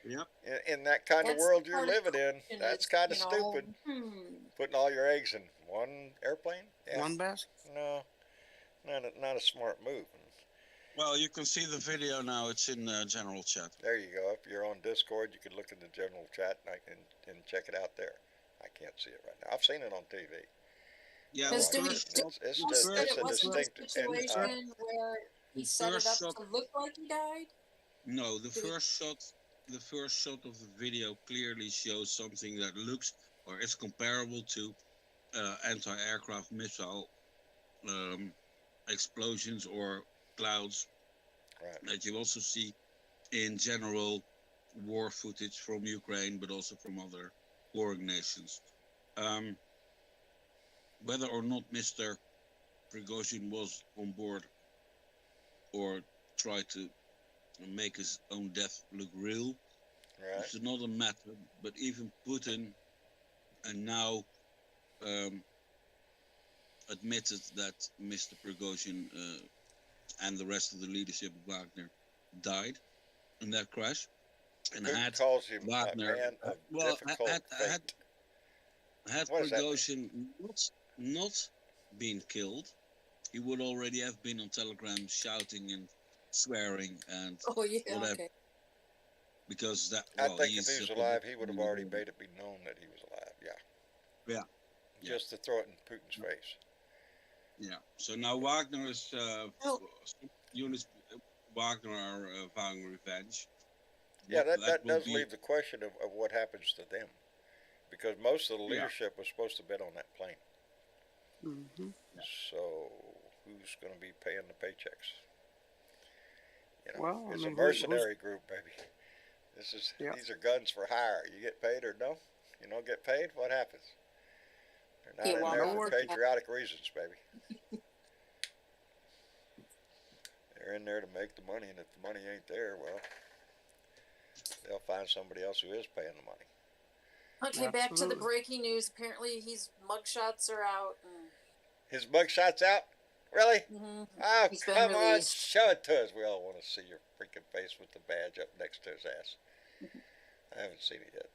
Yep. in that kind of That's world the you're part of living in. question That's is, kind of you know, stupid. Putting all your eggs in one airplane. Yeah, One basket. no, not a smart move. Well, you can see the video now. It's in general chat. There you go. If you're on Discord, you can look in the general chat and check it out there. I can't see it right now. I've seen it on TV. Yeah, Because the do we first do shot, It's we just know that it's it a wasn't a distinct situation where he the set it first up shot. to look like he died? No, the Did he- first shot of the video clearly shows something that looks or is comparable to anti-aircraft missile explosions or clouds right. that you also see in general war footage from Ukraine, but also from other warring nations. Whether or not Mr. Prigozhin was on board or tried to make his own death look real, Right. it's another matter. But even Putin and now admitted that Mr. Prigozhin and the rest of the leadership of Wagner died in that crash, and Putin had calls him Wagner a man of well difficult had fate. What does that mean? Prigozhin not been killed, he would already have been on Telegram shouting and swearing and Oh yeah, whatever. okay. Because that I well, think he's if he was a alive, he would have already political- made it be known that he was alive. Yeah. Yeah. Yeah. Just to throw it in Putin's face. Yeah. So now Wagner is Oh. units Wagner are vowing revenge. Yeah, that will does be- leave the question of what happens to them. Because most of the Yeah. leadership was supposed to bet on that plane. Mm-hmm. So who's going to be paying the paychecks? You know, Well, I it's mean, a mercenary group, baby. Yeah. These are guns for hire. You get paid or no? You don't get paid, what happens? They're not Yeah, in well, there no for work. patriotic reasons, baby. They're in there to make the money, and if the money ain't there, well, they'll find somebody else who is paying the money. Okay, back to the Absolutely. breaking news. Apparently, his mugshots are out. His mugshot's out? Really? Oh, He's been come on, released. show it to us. We all want to see your freaking face with the badge up next to his ass. I haven't seen it yet.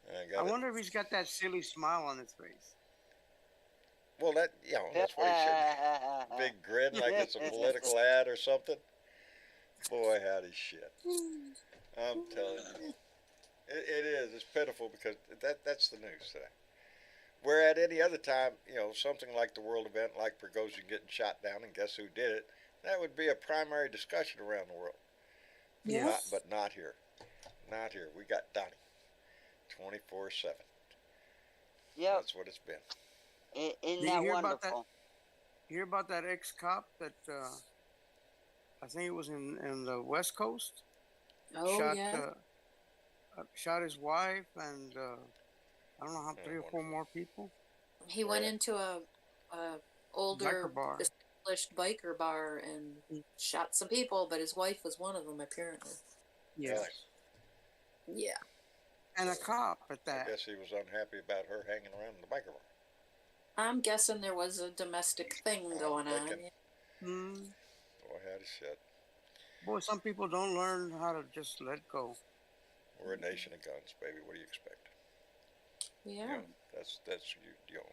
I got I it. wonder if he's got that silly smile on his face. Well, that's what he should. Big grin like it's a political ad or something. Boy, howdy shit. I'm telling you. It is. It's pitiful because that's the news today. Where at any other time, something like the world event, like Prigozhin getting shot down, and guess who did it? That would be a primary discussion around the world. Yeah. But not here. Not here. We got Donnie. 24/7. Yep. That's what it's been. Isn't Did you that hear about wonderful? hear about that ex-cop that I think it was in the West Coast Oh shot yeah. shot his wife and I don't know how, Oh, 3 or 4 wonderful. more people. He went Really? into a older Biker bar. established biker bar and Mm. shot some people, but his wife was one of them apparently. Yes. Really? Yeah. And a cop at I that. guess he was unhappy about her hanging around in the biker bar. I'm guessing there was a domestic thing I'm going on. thinking. Mm. Boy, howdy shit. Boy, some people don't learn how to just let go. We're a nation of guns, baby. What do you expect? Yeah. You know, that's you know.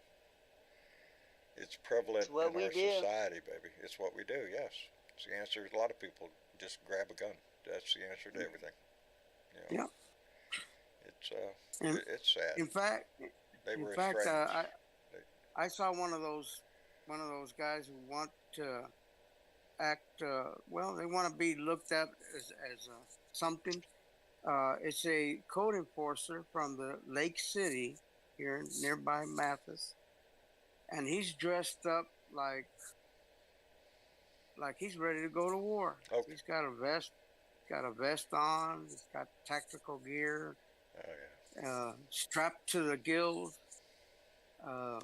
It's prevalent It's what in we our do. society, baby. It's what we do. Yes, it's the answer. A lot of people just grab a gun. That's the answer to everything. You know, Yeah. it's And it's sad. in fact, They in were fact, estranged. I saw one of those guys who want to act. Well, they want to be looked at as something. It's a code enforcer from the Lake City here nearby Mathis, and he's dressed up like he's ready to go to war. Okay. He's got a vest on. He's got tactical gear, Oh yeah. strapped to the gills, uh,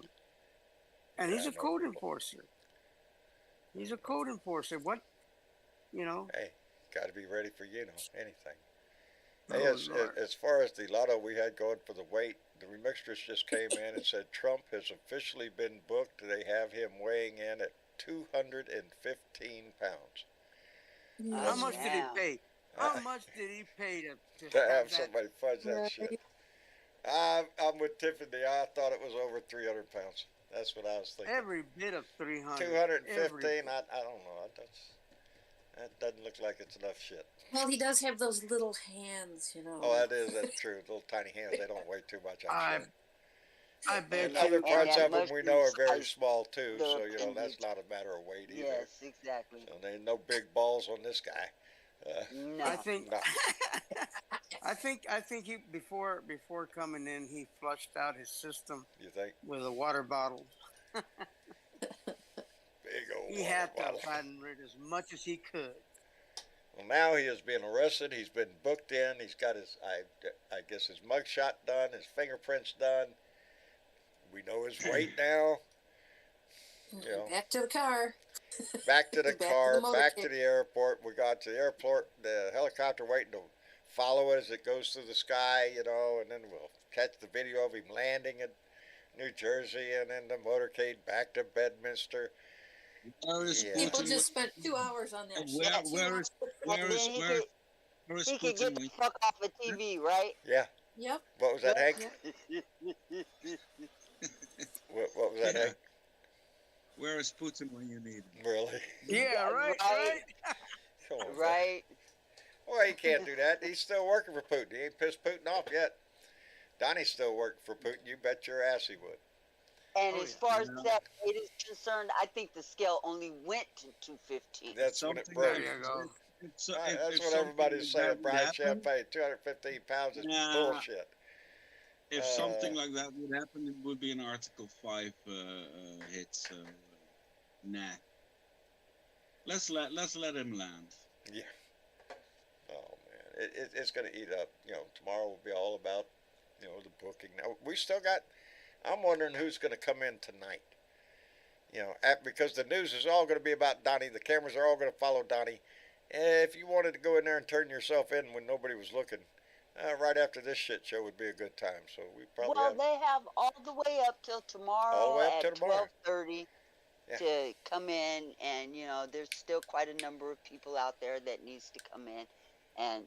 and he's Yeah, a I know code people. enforcer. He's a code enforcer. What, you know? Hey, got to be ready for anything. Oh Hey, Lord. as far as the lotto we had going for the weight, the remixtress just came in and said Trump has officially been booked. They have him weighing in at 215 pounds. How Oh, much Mm. did he damn. pay? How much did he pay to To have have that? somebody fudge that shit. Right. I'm with Tiffany. I thought it was over 300 pounds. That's what I was thinking. Every bit of 300. 215. I don't know. That doesn't look like it's enough shit. Well, he does have those little hands, Oh, that's true. Little tiny hands. They don't weigh too much. I'm I sure. I bet And you. other And parts that of them we know are mushroom very size small too. the So that's appendage. not a matter of weight either. Yes, exactly. So there's no big balls on this guy. I No. think. No. I think he before coming in, he flushed out his system You think? with a water bottle. Big old He water had to bottle. find rid as much as he could. Well, now he is being arrested. He's been booked in. He's got I guess his mugshot done, his fingerprints done. We know his weight now. You know, Back to the car. back to the Back to car, the back motorcade. to the airport. We got to the airport, the helicopter waiting to follow it as it goes through the sky, and then we'll catch the video of him landing in New Jersey and then the motorcade back to Bedminster. Where is Yeah. People Putin? just spent 2 hours on that Where shit. where is And where then is he where could where is he could Putin get the when fuck off of TV, right? Yeah. Yep. What was that, Hank? Yep. What was that, yeah, Hank? where is Putin when you need him? Really? Yeah, right. Come on, man. Right. Well, he can't do that. He's still working for Putin. He ain't pissed Putin off yet. Donnie's still working for Putin. You bet your ass he would. And Oh, as far as yeah. that weight is concerned, I think the scale only went to 215. That's when it Something broke. There you go. If, That's if what something everybody's like saying. that would Brian happen, Champagne, 215 pounds is Nah. bullshit. if something Uh, like that would happen, it would be an Article 5 hit. So, nah. Let's let him land. Yeah. Oh man, it's gonna eat up. Tomorrow will be all about the booking. Now we still got. I'm wondering who's gonna come in tonight. Because the news is all gonna be about Donnie. The cameras are all gonna follow Donnie. If you wanted to go in there and turn yourself in when nobody was looking, right after this shit show would be a good time. So we probably Well, have they have all the way up till tomorrow all the way up at till tomorrow. 12:30 Yeah. to come in, and there's still quite a number of people out there that needs to come in and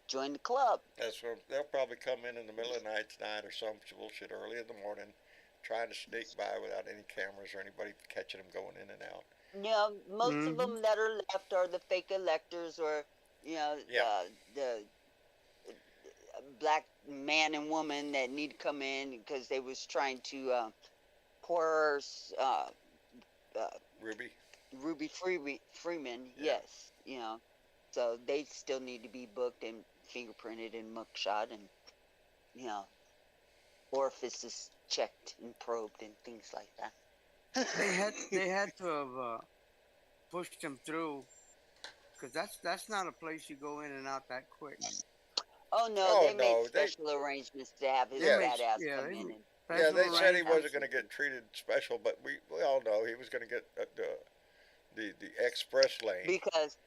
join the club. That's where they'll probably come in the middle of the night tonight or some bullshit early in the morning, trying to sneak by without any cameras or anybody catching them going in and out. Most of them that are left are the fake electors, or Yeah. the black man and woman that need to come in because they was trying to coerce Ruby. Ruby Freeman. Yeah. Yes, so they still need to be booked and fingerprinted and mugshot, and orifices checked and probed and things like that. They had to have pushed him through, because that's not a place you go in and out that quick. Oh no, Oh they made no, they special arrangements to have his They yeah made fat ass yeah come they in made and yeah special they said he wasn't arrangements. going to get treated special, but we all know he was going to get the express lane. because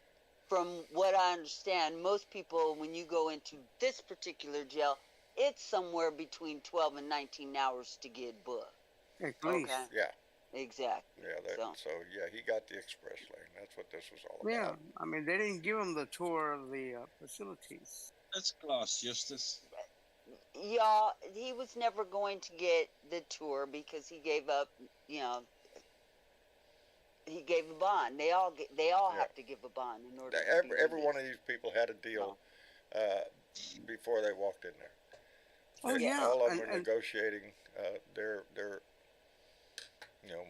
from what I understand, most people when you go into this particular jail, it's somewhere between 12 and 19 hours to get booked. At Okay, least. Yeah, exactly. yeah. That So so yeah, he got the express lane. That's what this was all Yeah, about. I mean they didn't give him the tour of the facilities. That's class justice. y'all, he was never going to get the tour because he gave up. You know, he gave a bond. They all Yeah, have to give a bond in order to be every one of released. these people had a deal So uh, before they walked in there. Oh yeah, All of them and were and negotiating their you know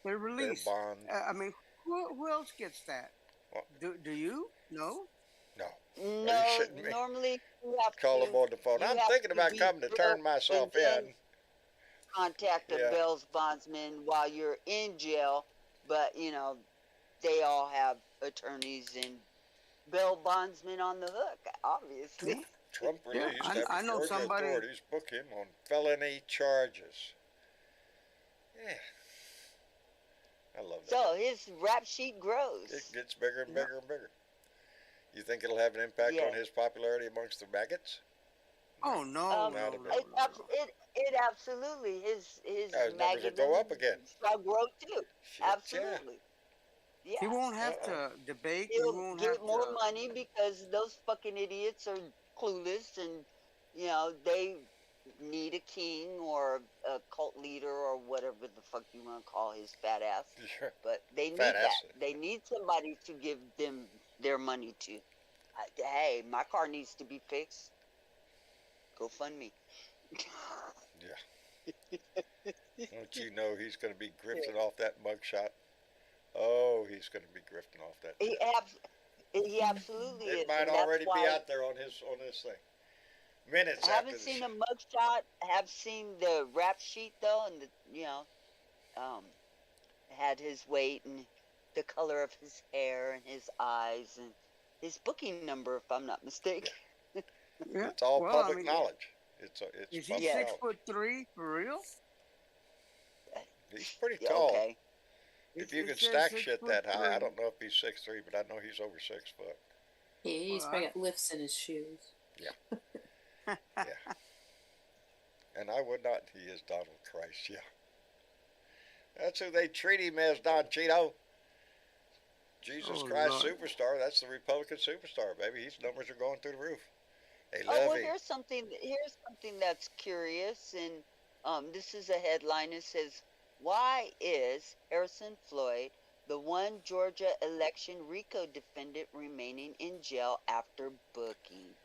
they're their released. bonds. I mean, who else gets that? Well, Do you? No. no, are you no, shitting me? normally Call them on the phone. you I'm have thinking to about be coming to turn booked and myself then in. contact a Yeah, bail bondsman while you're in jail. But they all have attorneys and bail bondsmen on the hook, Yeah, obviously. Trump yeah. released I after know Georgia somebody. authorities book him on felony charges. Yeah, I love that. So his rap sheet It grows. gets bigger and Yeah. bigger and bigger. You think it'll have an impact on Yes. his popularity amongst the maggots? No, Oh no, Um, not no, a bit. no, no, no. it absolutely his His numbers will go maggotism up again. shall grow too. Shit, yeah. Absolutely, He yeah. won't have Uh-uh. to debate. He He'll won't have get more to. money because those fucking idiots are clueless, and they need a king or a cult leader or whatever the fuck you want to call his fat ass. Sure. But they Fat need that. ass. They need somebody to give them their money to. Hey, my car needs to be fixed. Go fund me. Yeah. Don't you know he's going to be grifting off that mugshot? Oh, he's going to be grifting off that. He, he absolutely It is, might and that's already be why out there on this thing. Minutes I after haven't the seen show. a mugshot. Have seen the rap sheet though, and um, had his weight and the color of his hair and his eyes and his booking number, if I'm not mistaken. Yeah. It's all Well, I public mean, knowledge. It's is he public Yes. six knowledge. foot three for real? He's pretty Yeah, tall. okay. If you It can says stack 6 shit foot that high, I 3. don't know if he's 6'3", but I know he's over 6 foot. Yeah, he's Well, probably got lifts in his shoes. Yeah. And I would not. He is Donald Christ. Yeah. That's who they treat him as, Don Cheeto. Jesus Oh, Christ Lord. superstar. That's the Republican superstar, baby. His numbers are going through the roof. They Oh love well, him. here's something that's curious, and this is a headline. It says, "Why is Harrison Floyd the one Georgia election RICO defendant remaining in jail after booking?"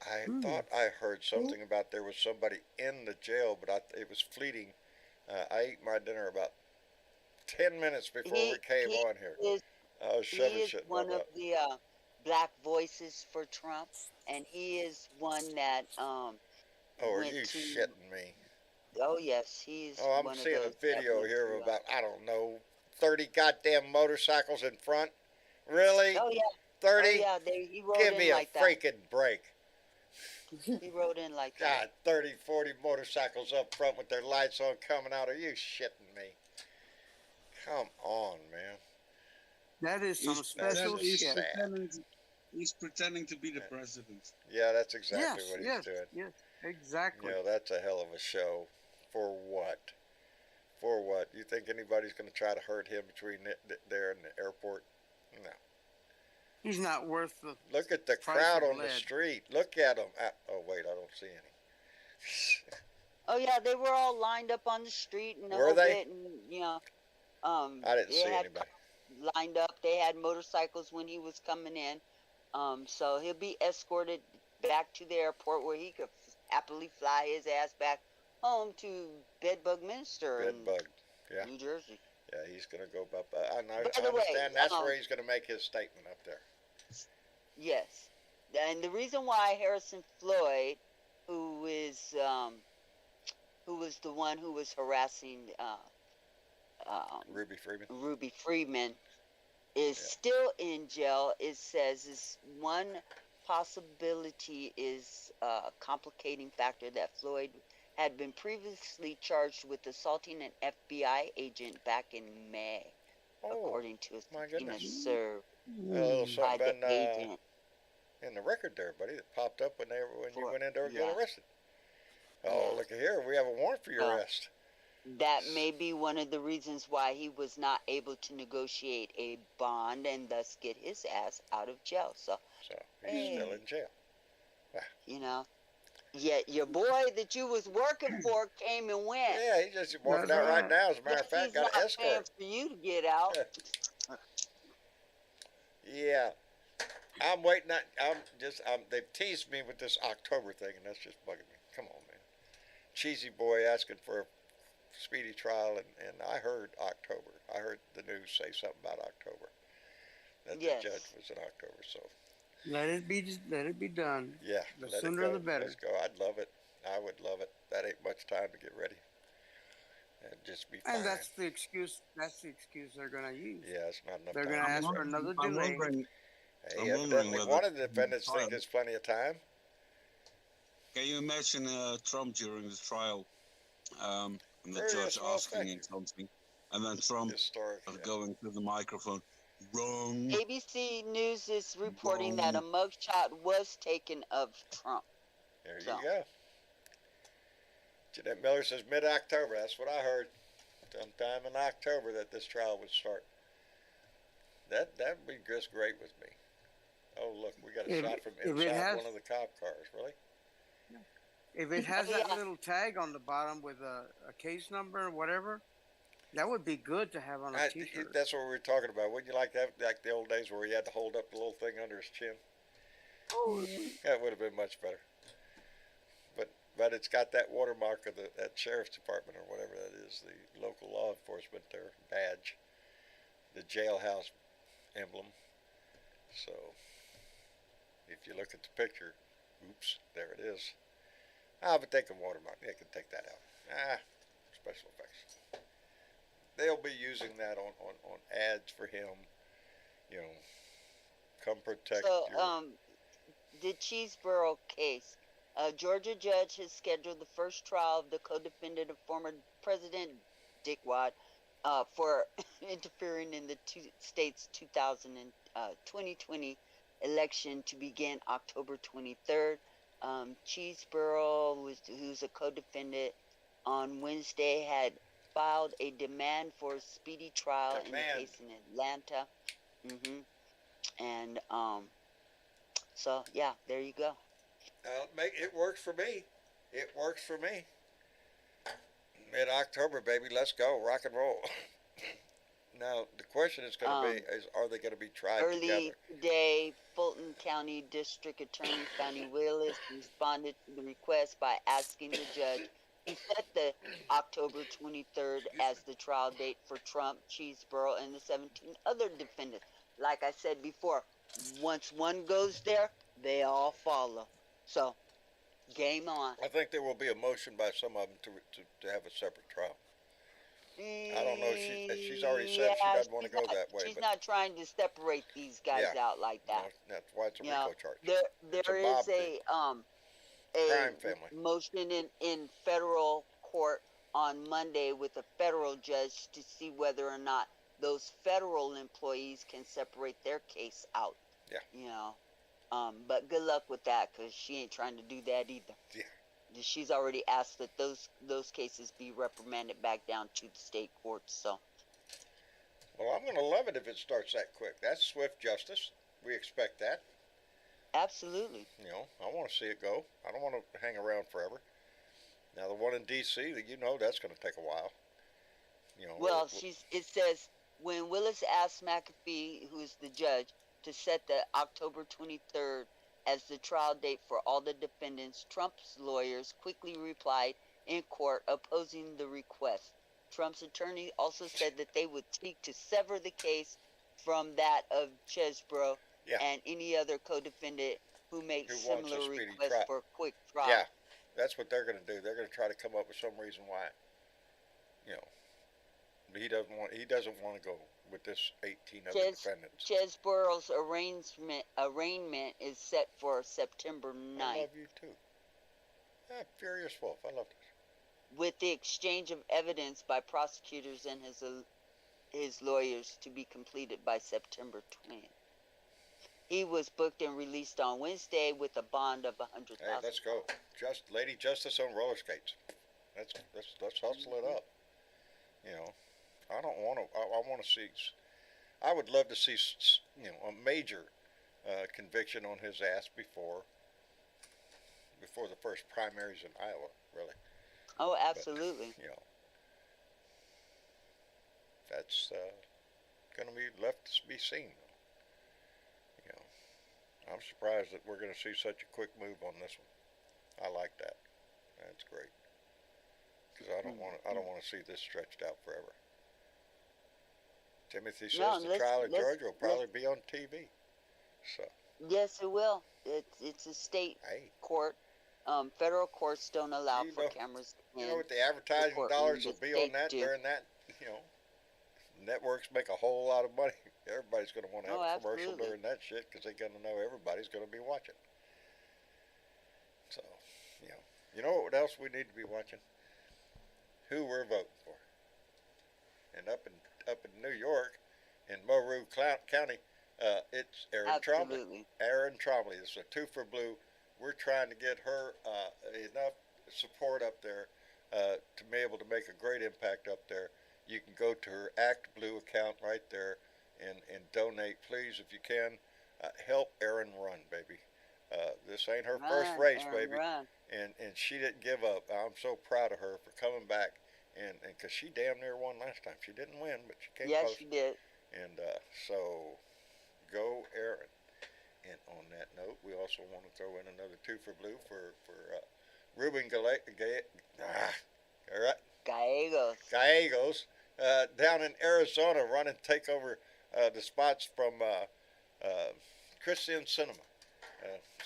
I Hmm. thought I heard something about there was somebody in the jail, but it was fleeting. I ate my dinner about 10 minutes before He we came he on here. is I was he shoving is shit in my one of butt. the black voices for Trump, and he is one that Oh, are went you to. shitting me? Oh yes, he's Oh, I'm one of seeing a those that video went here to. of about, I don't know, 30 goddamn motorcycles in front. Really? Oh yeah, 30? oh yeah. He rode Give in me a like that. freaking break. He rode in like that. God, 30, 40 motorcycles up front with their lights on coming out. Are you shitting me? Come on, man. That is some He's, special That's shit. sad. he's pretending to be the president. Yeah, that's exactly Yes, what yes, he's doing. yes, exactly. You know, that's a hell of a show. For what? For what? You think anybody's going to try to hurt him between there and the airport? No. He's not worth the. Look at the Price crowd of on the lead. street. Look at them. Oh, wait, I don't see any. Oh yeah, they were all lined up on the street and the Were whole they? bit, and I didn't they see had anybody. lined up. They had motorcycles when he was coming in. So he'll be escorted back to the airport where he could happily fly his ass back home to Bedbug Minster in Bedbug. Yeah. New Jersey. Yeah, he's going to go up. I By the way, understand that's where he's going to make his statement up there. Yes, and the reason why Harrison Floyd, who who was the one who was harassing Ruby Freeman. Ruby Freeman, is Yeah. still in jail. It says is one possibility is a complicating factor that Floyd had been previously charged with assaulting an FBI agent back in May, Oh, according to a my subpoena goodness. served A little by the something agent. in the record there, buddy, that popped up when you For went in there to get yeah, arrested. Oh, yeah. look at here. We have a warrant for your So arrest. that may be one of the reasons why he was not able to negotiate a bond and thus get his ass out of jail. So, So he's still hey, in jail. Wow. you know, yet your boy that you was working for came and went. Yeah, he's just walking That's out right right. now. As a matter Guess of fact, he's got not an paying escort. for you to get out. Yeah. I'm waiting. They've teased me with this October thing, and that's just bugging me. Come on, man. Cheesy boy asking for a speedy trial, and I heard October. I heard the news say something about October. That Yes. the judge was in October. So Let it be done. yeah, The let it sooner go. the better. Let's go. I'd love it. I would love it. That ain't much time to get ready. And just be fine. And that's the excuse. That's the excuse they're gonna use. Yeah, it's not enough They're time. gonna ask for another I'm delay. wondering, Hey, I'm wondering evidently whether one of the defendants think there's plenty of time. can you imagine Trump during the trial, and the Very judge small asking thing. him something, and then Trump Historic. Yeah. going to the microphone, wrong, ABC News is reporting that a mugshot was taken of Trump. There So. you go. Jeanette Miller says mid-October. That's what I heard. Sometime in October that this trial would start. That'd be just great with me. Oh look, we got a If- shot from if it inside has- one of the cop cars. Really? If it has that Yeah. little tag on the bottom with a case number or whatever, that would be good to have on a T-shirt. That's what we were talking about. Wouldn't you like to have like the old days where he had to hold up the little thing under his chin? That would have been much better. But it's got that watermark of that sheriff's department or whatever that is, the local law enforcement their badge, the jailhouse emblem. So if you look at the picture, oops, there it is. But they can watermark. They can take that out. Special effects. They'll be using that on ads for him. You know, come protect So, your. the Cheeseboro case. A Georgia judge has scheduled the first trial of the co-defendant of former President Dick Watt for interfering in the state's 2020 election to begin October 23rd. Cheeseboro, who's a co-defendant, on Wednesday had filed a demand for a speedy trial in the case in Atlanta. And so yeah, there you go. It works for me. It works for me. Mid-October, baby, let's go, rock and roll. Now the question is going to be: are they going to be tried Early together? today, Fulton County District Attorney Fannie Willis responded to the request by asking the judge to set the October 23rd as the trial date for Trump, Cheeseboro, and the 17 other defendants. Like I said before, once one goes there, they all follow. So, game on. I think there will be a motion by some of them to have a separate trial. I don't know. She's already said she doesn't want to go that way. She's but not trying to separate these guys out like that. no, that's why it's a You know, RICO charge. There a mob is a Crime family. motion in federal court on Monday with a federal judge to see whether or not those federal employees can separate their case out. Yeah. You know, but good luck with that because she ain't trying to do that either. Yeah. She's already asked that those cases be reprimanded back down to the state courts. So. Well, I'm going to love it if it starts that quick. That's swift justice. We expect that. Absolutely. You know, I want to see it go. I don't want to hang around forever. Now, the one in D.C., you know that's going to take a while. You know. Well, it says, when Willis asked McAfee, who's the judge, to set the October 23rd as the trial date for all the defendants, Trump's lawyers quickly replied in court opposing the request. Trump's attorney also said that they would seek to sever the case from that of Chesbro and any other co-defendant who makes Who wants a similar speedy requests trial. for a quick trial. Yeah. That's what they're going to do. They're going to try to come up with some reason why, you know, he doesn't want to go with this 18 other defendants. Chesboro's arraignment is set for September 9th. I love you too. Ah, Furious Wolf. I love this. With the exchange of evidence by prosecutors and his lawyers to be completed by September 20th. He was booked and released on Wednesday with a bond of $100,000. Hey, let's go. Lady Justice on roller skates. Let's hustle it up. You know, I don't want to. I want to see. I would love to see, you know, a major conviction on his ass before the first primaries in Iowa. Really. Oh, absolutely. But, you know, that's going to be left to be seen. You know, I'm surprised that we're going to see such a quick move on this one. I like that. That's great. Because I don't want to see this stretched out forever. Timothy says the trial in Georgia will probably be on TV. So. Yes, it will. It's a state court. Federal courts don't allow for cameras. You know what the advertising dollars will be on that during that? You know, networks make a whole lot of money. Everybody's going to want to have a commercial during that shit because they're going to know everybody's going to be watching. So, you know what else we need to be watching? Who we're voting for. And up in New York, in Monroe County, it's Aaron Trombley. Aaron Trombley. It's a 2 for Blue. We're trying to get her enough support up there to be able to make a great impact up there. You can go to her Act Blue account right there and donate, please, if you can. Help Aaron run, baby. This ain't her first race, baby. And she didn't give up. I'm so proud of her for coming back. And because she damn near won last time. She didn't win, but she came close. Yes, she did. And so, go Aaron. And on that note, we also want to throw in another 2 for Blue for Ruben Gallegos down in Arizona, running take over the spots from Christian Cinema.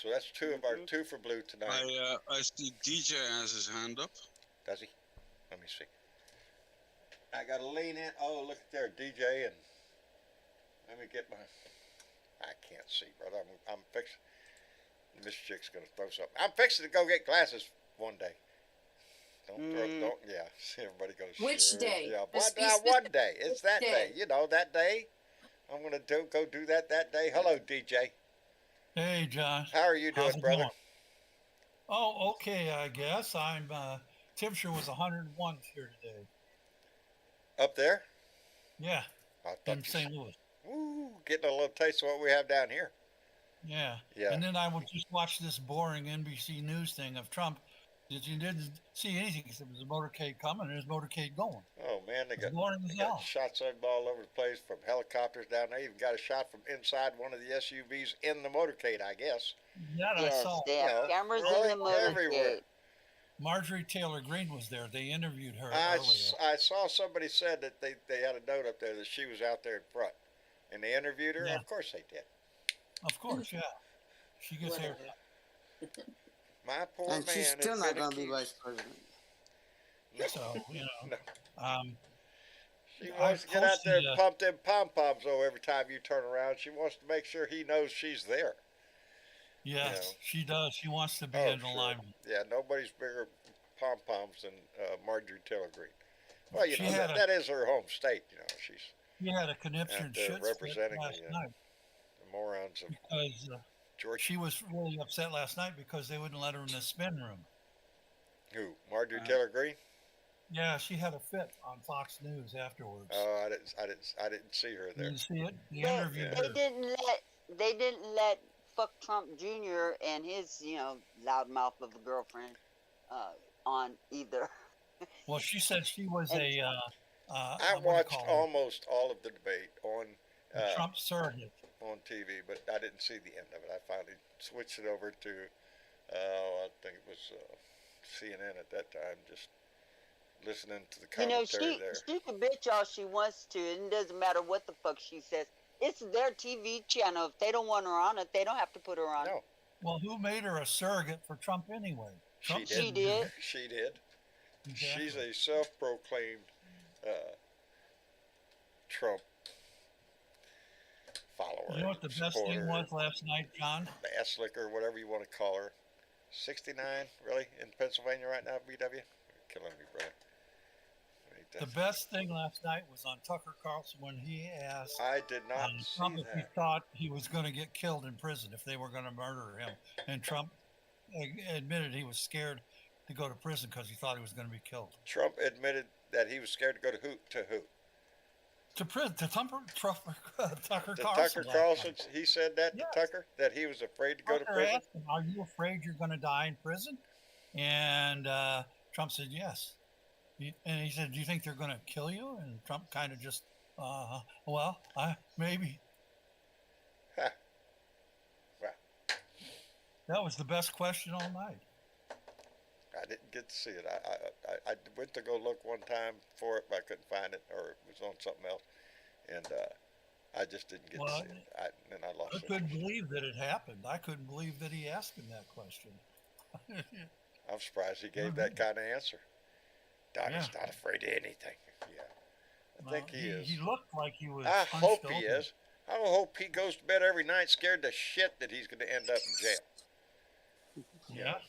So that's 2 of our 2 for Blue tonight. I see DJ has his hand up. Does he? Let me see. I got to lean in. Oh, look at there, DJ, and let me get my... I can't see, brother. I'm fixing... This chick's going to throw something. I'm fixing to go get glasses one day. Don't, yeah. Everybody goes... Which day? Yeah, one day. It's that day. You know, that day. I'm going to go do that day. Hello, DJ. Hey, John. How are you doing, brother? Going? Oh, okay, I guess. Temperature was 101 here today. Up there? Yeah, in St. Louis. Woo, getting a little taste of what we have down here. Yeah. And then I would just watch this boring NBC News thing of Trump that you didn't see anything because there was a motorcade coming and there's a motorcade going. Oh, man, they got shots of all over the place from helicopters down there. Even got a shot from inside one of the SUVs in the motorcade, I guess. Yeah, I saw. They have cameras in the motorcade. Everywhere. Marjorie Taylor Greene was there. They interviewed her earlier. I saw somebody said that they had a note up there that she was out there in front. And they interviewed her? Yeah. Of course they did. Of course, yeah. She gets her. My poor and man. She's still not going to be vice president. No. So, she wants to get out there and pump them pom-poms, every time you turn around. She wants to make sure he knows she's there. Yes, she does. She wants to be in alignment. Yeah, nobody's bigger pom-poms than Marjorie Taylor Greene. Well, that is her home state. She had a conniption shit representing last night. The morons of Georgia. She was really upset last night because they wouldn't let her in the spin room. Who? Marjorie Taylor Greene? Yeah, she had a fit on Fox News afterwards. Oh, I didn't see her there. You didn't see it? The interview. They didn't let Fuck Trump Jr. and his, loudmouth of a girlfriend on either. Well, she said she was I watched almost all of the debate on Trump surrogate on TV, but I didn't see the end of it. I finally switched it over to, I think it was CNN at that time, just listening to the commentary there. She can bitch all she wants to. It doesn't matter what the fuck she says. It's their TV channel. If they don't want her on it, they don't have to put her on. No. Well, who made her a surrogate for Trump anyway? She Trump did. She did. She did. Exactly. She's a self-proclaimed Trump follower, You know what the best thing supporter, was last night, John? ass licker, whatever you want to call her. 69, really, in Pennsylvania right now, BW? You're killing me, brother. The best thing last night was on Tucker Carlson when he asked I did not see Trump if he that. thought he was going to get killed in prison, if they were going to murder him. And Trump admitted he was scared to go to prison because he thought he was going to be killed. Trump admitted that he was scared to go to who? To who? To prison, to Tucker To Carlson. Tucker Carlson. He said that Yes. to Tucker, that he was afraid to go to Tucker prison. asked him, "Are you afraid you're going to die in prison?" And Trump said, "Yes." And he said, "Do you think they're going to kill you?" And Trump kind of just, well, maybe. Huh. Well, That was the best question all night. I didn't get to see it. I went to go look one time for it, but I couldn't find it, or it was on something else, and I just didn't get to see it. And I lost I it. couldn't believe that it happened. I couldn't believe that he asked him that question. I'm surprised he gave that kind of answer. Donnie's not afraid of anything. Yeah, I think he is. He looked like he was. I hope he open. is. I hope he goes to bed every night scared to shit that he's going to end up in jail. Yeah.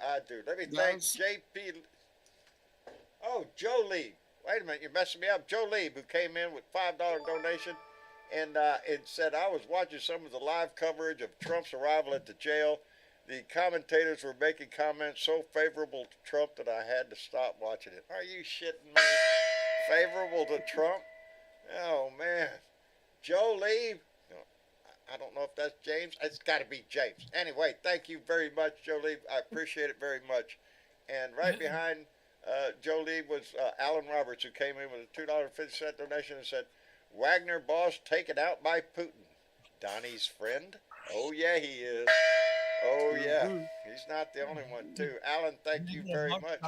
I do. Let me thank JP. Oh, Joe Lee. Wait a minute, you're messing me up. Joe Lee, who came in with $5 donation, and it said, I was watching some of the live coverage of Trump's arrival at the jail. The commentators were making comments so favorable to Trump that I had to stop watching it. Are you shitting me? Favorable to Trump? Oh, man. Joe Lee? I don't know if that's James. It's got to be James. Anyway, thank you very much, Joe Lee. I appreciate it very much. And right behind Joe Lee was Alan Roberts, who came in with a $2.50 donation and said, Wagner boss taken out by Putin. Donnie's friend? Oh, yeah, he is. Oh, yeah. He's not the only one, too. Alan, thank you very much.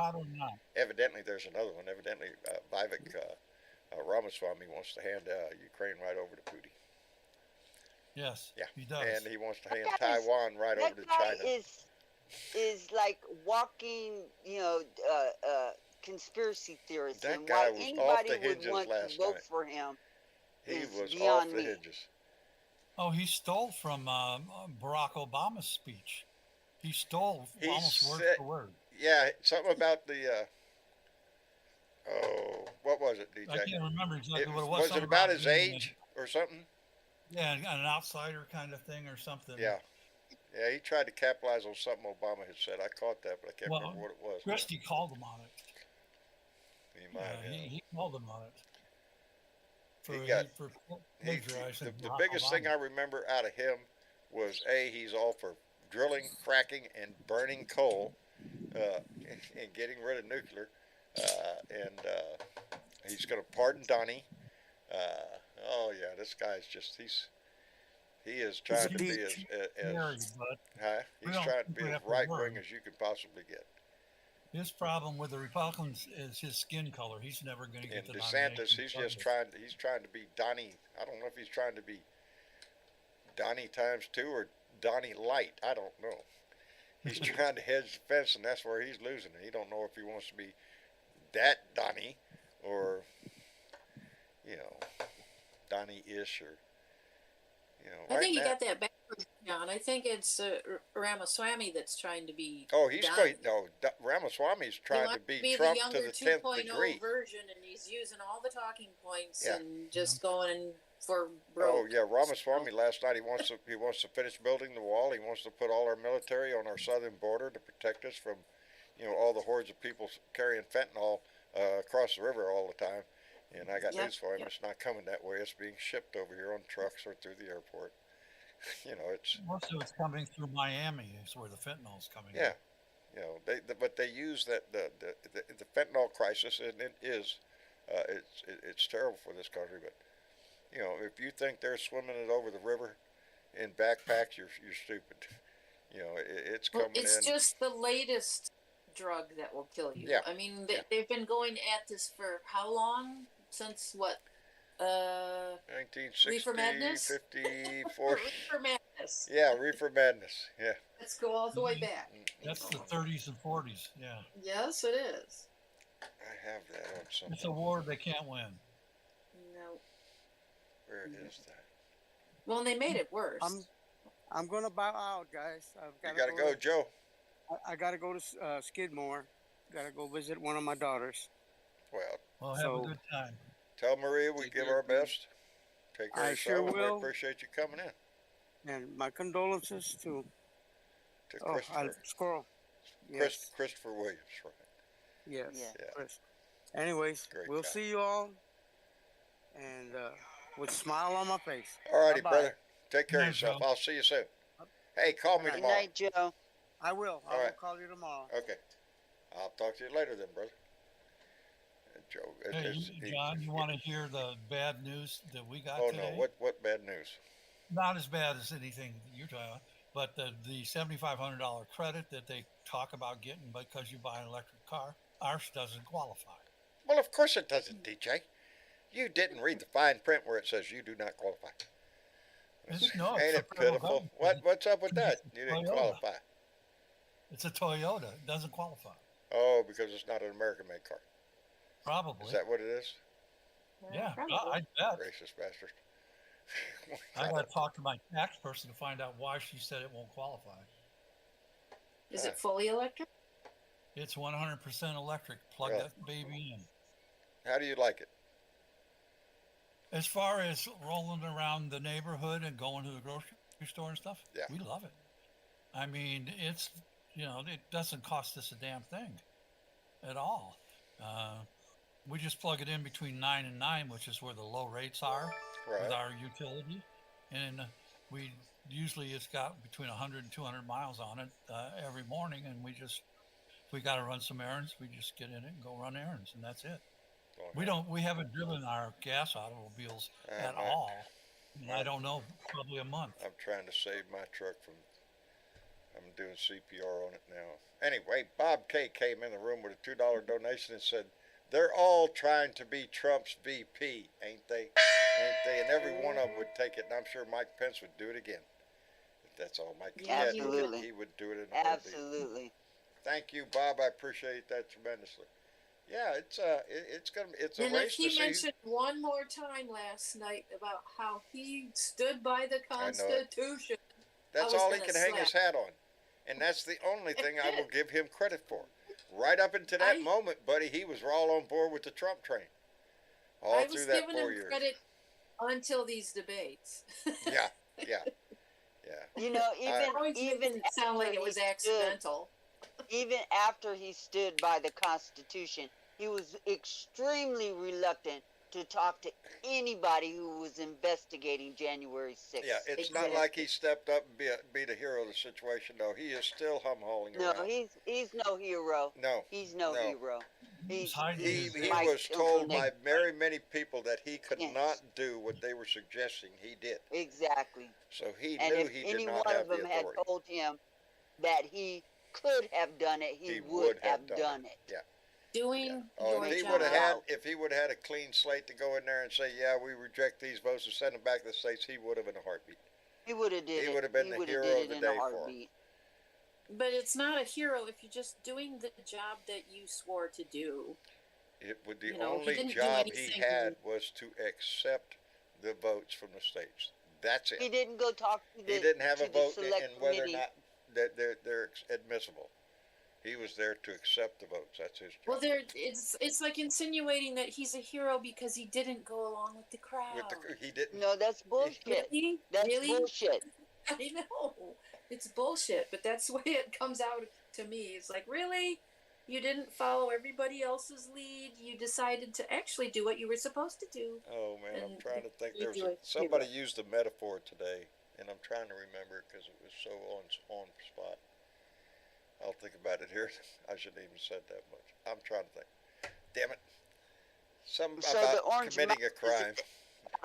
Evidently, there's another one. Evidently, Vivek Ramaswamy wants to hand Ukraine right over to Putin. Yes, yeah, he does. And he wants to hand Taiwan right over to China. That guy is like walking, conspiracy theorist. That and guy why was off the anybody would hinges want to last vote night. for him He is was off beyond the me. hinges. Oh, he stole from Barack Obama's speech. He stole almost word for word. Yeah, something about the. What was it, DJ? I can't remember exactly what it was. Was it about his age or something? Yeah, an outsider kind of thing or something. Yeah. Yeah, he tried to capitalize on something Obama had said. I caught that, but I can't remember what it was. Christie called him on it. He might have. He called him on it. The biggest thing I remember out of him was, he's all for drilling, fracking, and burning coal, and getting rid of nuclear. And he's going to pardon Donnie. This guy's just, he is trying to be as he's trying to be as right wing as you could possibly get. His problem with the Republicans is his skin color. He's never going to get the nomination. DeSantis, he's trying to be Donnie. I don't know if he's trying to be Donnie times 2 or Donnie Light. I don't know. He's trying to hedge the fence, and that's where he's losing it. He don't know if he wants to be that Donnie or, Donnie-ish or, I think you got that backwards, John. I think it's Ramaswamy that's trying to be. Oh, Ramaswamy's trying to be Trump to the 10th degree. Version, and he's using all the talking points and just going for broke. Oh yeah, Ramaswamy last night he wants to finish building the wall. He wants to put all our military on our southern border to protect us from, all the hordes of people carrying fentanyl across the river all the time. And I got news for him. It's not coming that way. It's being shipped over here on trucks or through the airport. It's most of it's coming through Miami. Is where the fentanyl's coming. Yeah, but they use the fentanyl crisis, and it is it's terrible for this country. But if you think they're swimming it over the river in backpacks, you're stupid. It's coming in. It's just the latest drug that will kill you. Yeah. I mean, they've been going at this for how long? Since what? 1960, Reefer Madness? 50, 40. Reefer Madness. Madness. Yeah, Reefer Madness. Yeah. Let's go all the way back. That's the 30s and 40s. Yeah. Yes, it is. I have that on It's a something. war they can't win. No. Where it is that? Well, and they made it worse. I'm gonna bow out, guys. You gotta go, Joe. I gotta go to Skidmore. Gotta go visit one of my daughters. Well, Have a good time. tell Maria we Take give care, our Bruce. best. Take care I of sure yourself. We will. appreciate you coming in. And my condolences to Christopher. Squirrel. Yes. Christopher Williams, right? Yes. Yeah. Chris. Anyways, Great we'll guy. see you all, and with a smile on my face. All righty, Bye-bye. brother. Take care of Night, yourself. Joe. I'll see you soon. Hey, call me Good Good tomorrow. night, Joe. I will. I All will right. call you tomorrow. Okay. I'll talk to you later then, brother. Joe, Hey, John, you want to hear the bad news that we got Oh today? no! What bad news? Not as bad as anything you're talking about, but the $7,500 credit that they talk about getting because you buy an electric car, ours doesn't qualify. Well, of course it doesn't, DJ. You didn't read the fine print where it says you do not qualify. No, Ain't it's it the federal pitiful? government. What's up with that? It's You didn't Toyota. qualify. It's a Toyota. It doesn't qualify. Oh, because it's not an American-made car. Probably. Is that what it is? Yeah, Probably. I bet. Racist bastard. I got to talk to my tax person to find out why she said it won't qualify. Is it fully electric? It's 100% electric. Plug Really? that baby in. How do you like it? As far as rolling around the neighborhood and going to the grocery store and stuff, Yeah. we love it. I mean, it's, it doesn't cost us a damn thing at all. We just plug it in between 9 and 9, which is where the low rates are with Right. our utility. And we usually it's got between 100 and 200 miles on it every morning. And if we got to run some errands, we just get in it and go run errands, and that's it. We haven't driven our gas automobiles at Uh-huh. all. I don't know, probably a month. I'm trying to save my truck from. I'm doing CPR on it now. Anyway, Bob K came in the room with a $2 donation and said, "They're all trying to be Trump's VP, ain't they? Ain't they? And every one of them would take it, and I'm sure Mike Pence would do it again. If that's all Mike could get, Absolutely. he would do it in a heartbeat. Absolutely. Thank you, Bob. I appreciate that tremendously. Yeah, it's a And if race to he see. mentioned one more time last night about how he stood by the I know it. Constitution, That's was all he gonna can hang his hat on. And that's the only thing I will give him credit for. Right up until that moment, buddy, he was all on board with the Trump train. All I through was that giving 4 him years. credit until these debates. Yeah, yeah, yeah. You know, Always even makes it sound like after it was he stood- accidental. even after he stood by the Constitution, he was extremely reluctant to talk to anybody who was investigating January 6th. Yeah, it's not like he stepped up and be the hero of the situation, though. He is still hum-hauling No, around. he's no hero. No, He's no no. hero. He's hiding he his Mike was told by Pilgrim. very many people that he could Yes. not do what they were suggesting he did. Exactly. So he And knew if he any did not one have of the them had authority. told him that he could have done it, he He would have done it. Yeah. Doing Oh, your if he job. would have had, if he would have had a clean slate to go in there and say, "Yeah, we reject these votes and send them back to the states," he would have in a heartbeat. He would have did He it. would have been He the would have hero did of the it in day a for him. heartbeat. But it's not a hero if you're just doing the job that you swore to do. It would the You know, he only didn't do job he anything- had was to accept the votes from the states. That's it. He didn't go talk to the He didn't have to a the vote select in whether or committee. not that they're admissible. He was there to accept the votes. That's his job. Well, it's like insinuating that he's a hero because he didn't go along with the crowd. He didn't. No, that's bullshit. Really? That's Really? bullshit. I know. It's bullshit, but that's the way it comes out to me. It's like, really? You didn't follow everybody else's lead. You decided to actually do what you were supposed to do. Oh man, I'm And trying to think. you There was do it somebody anyway. used a metaphor today, and I'm trying to remember it because it was so on spot. I'll think about it here. I shouldn't even said that much. I'm trying to think. Damn it. Some So about the orange committing a mouse is crime.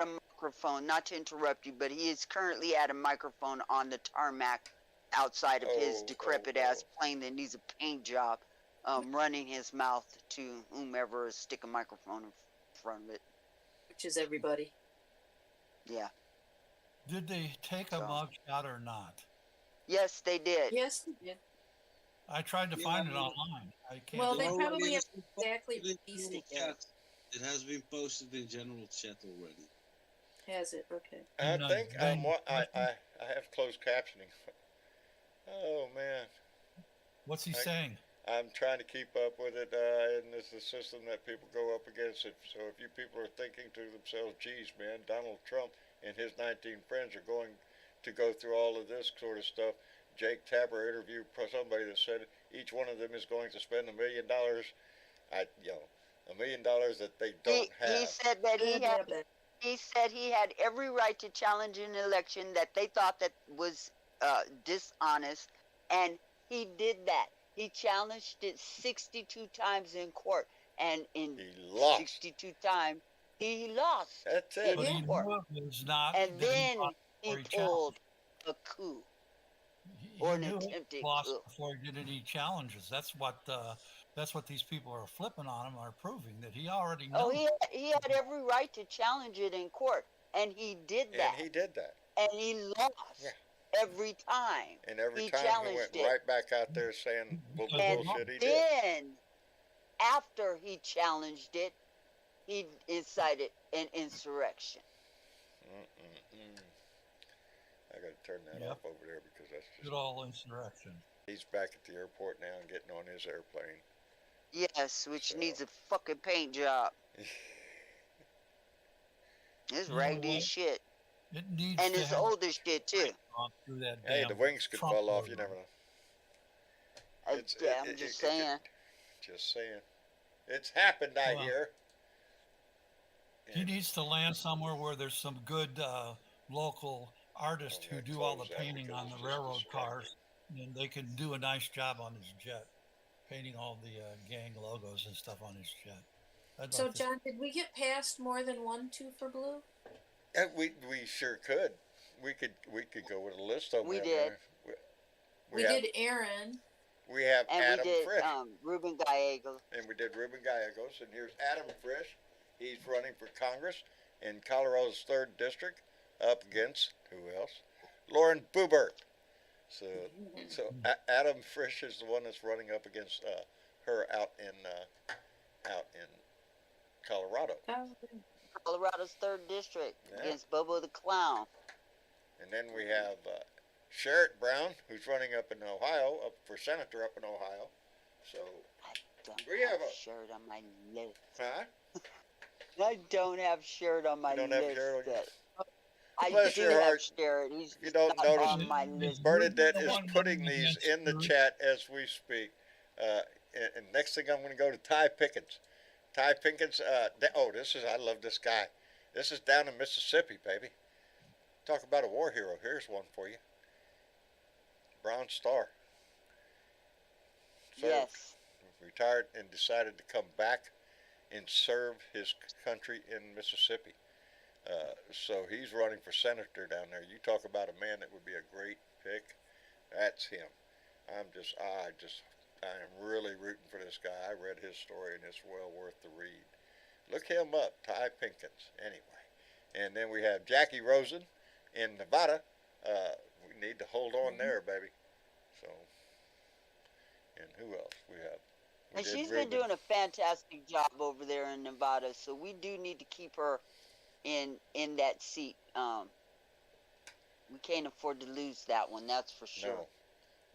at a microphone. Not to interrupt you, but he is currently at a microphone on the tarmac outside of his Oh, decrepit oh, ass oh. plane that needs a paint job, running his mouth to whomever is stick a microphone in front of it. Which is everybody. Yeah. Did they take a So mug shot or not? yes, they did. Yes, they did. I tried to Yeah, find it online. I can't Well, it they find it. probably already has haven't been exactly posted in released general it yet. chat. It has been posted in general chat already. Has it? Okay. I In think Daniel's what question? I have closed captioning. Oh man, What's he I saying? I'm trying to keep up with it, and it's the system that people go up against it. So if you people are thinking to themselves, "Geez, man, Donald Trump and his 19 friends are going to go through all of this sort of stuff," Jake Tapper interviewed somebody that said each one of them is going to spend $1 million. $1 million that they don't He have. said that Good habit. he said he had every right to challenge an election that they thought that was dishonest, and he did that. He challenged it 62 times in court, and in He lost. 62 times he lost That's it. in But he court. knew it was not And that he then lost he before he challenged. pulled a coup He or an knew it attempted lost coup. before he did any challenges. That's what these people are flipping on him are proving that he already Oh, knows. he had every right to challenge it in court, and he did And that. he did that. And he lost Yeah. every time. And every He time he challenged went it. right back out there saying Because the he And bullshit he did. then, after he challenged it, he incited an insurrection. Mm-mm-mm. I got to turn that Yep. off over there because that's just. Good old insurrection. He's back at the airport now and getting on his airplane. Yes, which So. needs a fucking paint job. It's You know raggedy what? as shit. It needs And to it's have old as shit, too. gone through that Hey, damn the wings could Trump fall off. You logo. never know. Yeah, I'm just saying. Just saying. It's happened, I Well, hear. He And- needs to land somewhere where there's some good local artists I'm who gonna do all the close that painting because on it's the just railroad distracting. cars, and they can do a nice job on his jet, painting all the gang logos and stuff on his jet. I'd So, like to. John, did we get past more than 1 2 for blue? We sure could. We could go with a list of them. We in did. there. We have, did Aaron. We have And Adam we did Frisch. Ruben Gallegos. And we did Ruben Gallegos. And here's Adam Frisch. He's running for Congress in Colorado's 3rd District up against, who else? Lauren Boebert. So Adam Frisch is the one that's running up against her out in Colorado. Colorado's 3rd District Yeah. against Bobo the Clown. And then we have Sherrod Brown, who's running up in Ohio, up for senator up in Ohio. So, I don't We have have a- shirt on my list. huh? I don't have shirt on my You don't have list. Sherrod on your- I Bless do your have heart. Sherrod. He's If you don't not notice, on my list. Bernadette The is one putting running these against in the Sherrod. chat as we speak. And next thing I'm going to go to Ty Pickens. Ty Pickens, I love this guy. This is down in Mississippi, baby. Talk about a war hero. Here's one for you. Brown Star. Served, Yes. retired and decided to come back and serve his country in Mississippi. So he's running for senator down there. You talk about a man that would be a great pick. That's him. I am really rooting for this guy. I read his story and it's well worth the read. Look him up, Ty Pickens. Anyway, and then we have Jackie Rosen in Nevada. We need to hold on there, baby. So, and who else we have? And she's been doing a fantastic job over there in Nevada, so we do need to keep her in that seat. We can't afford to lose that one, that's for sure. No.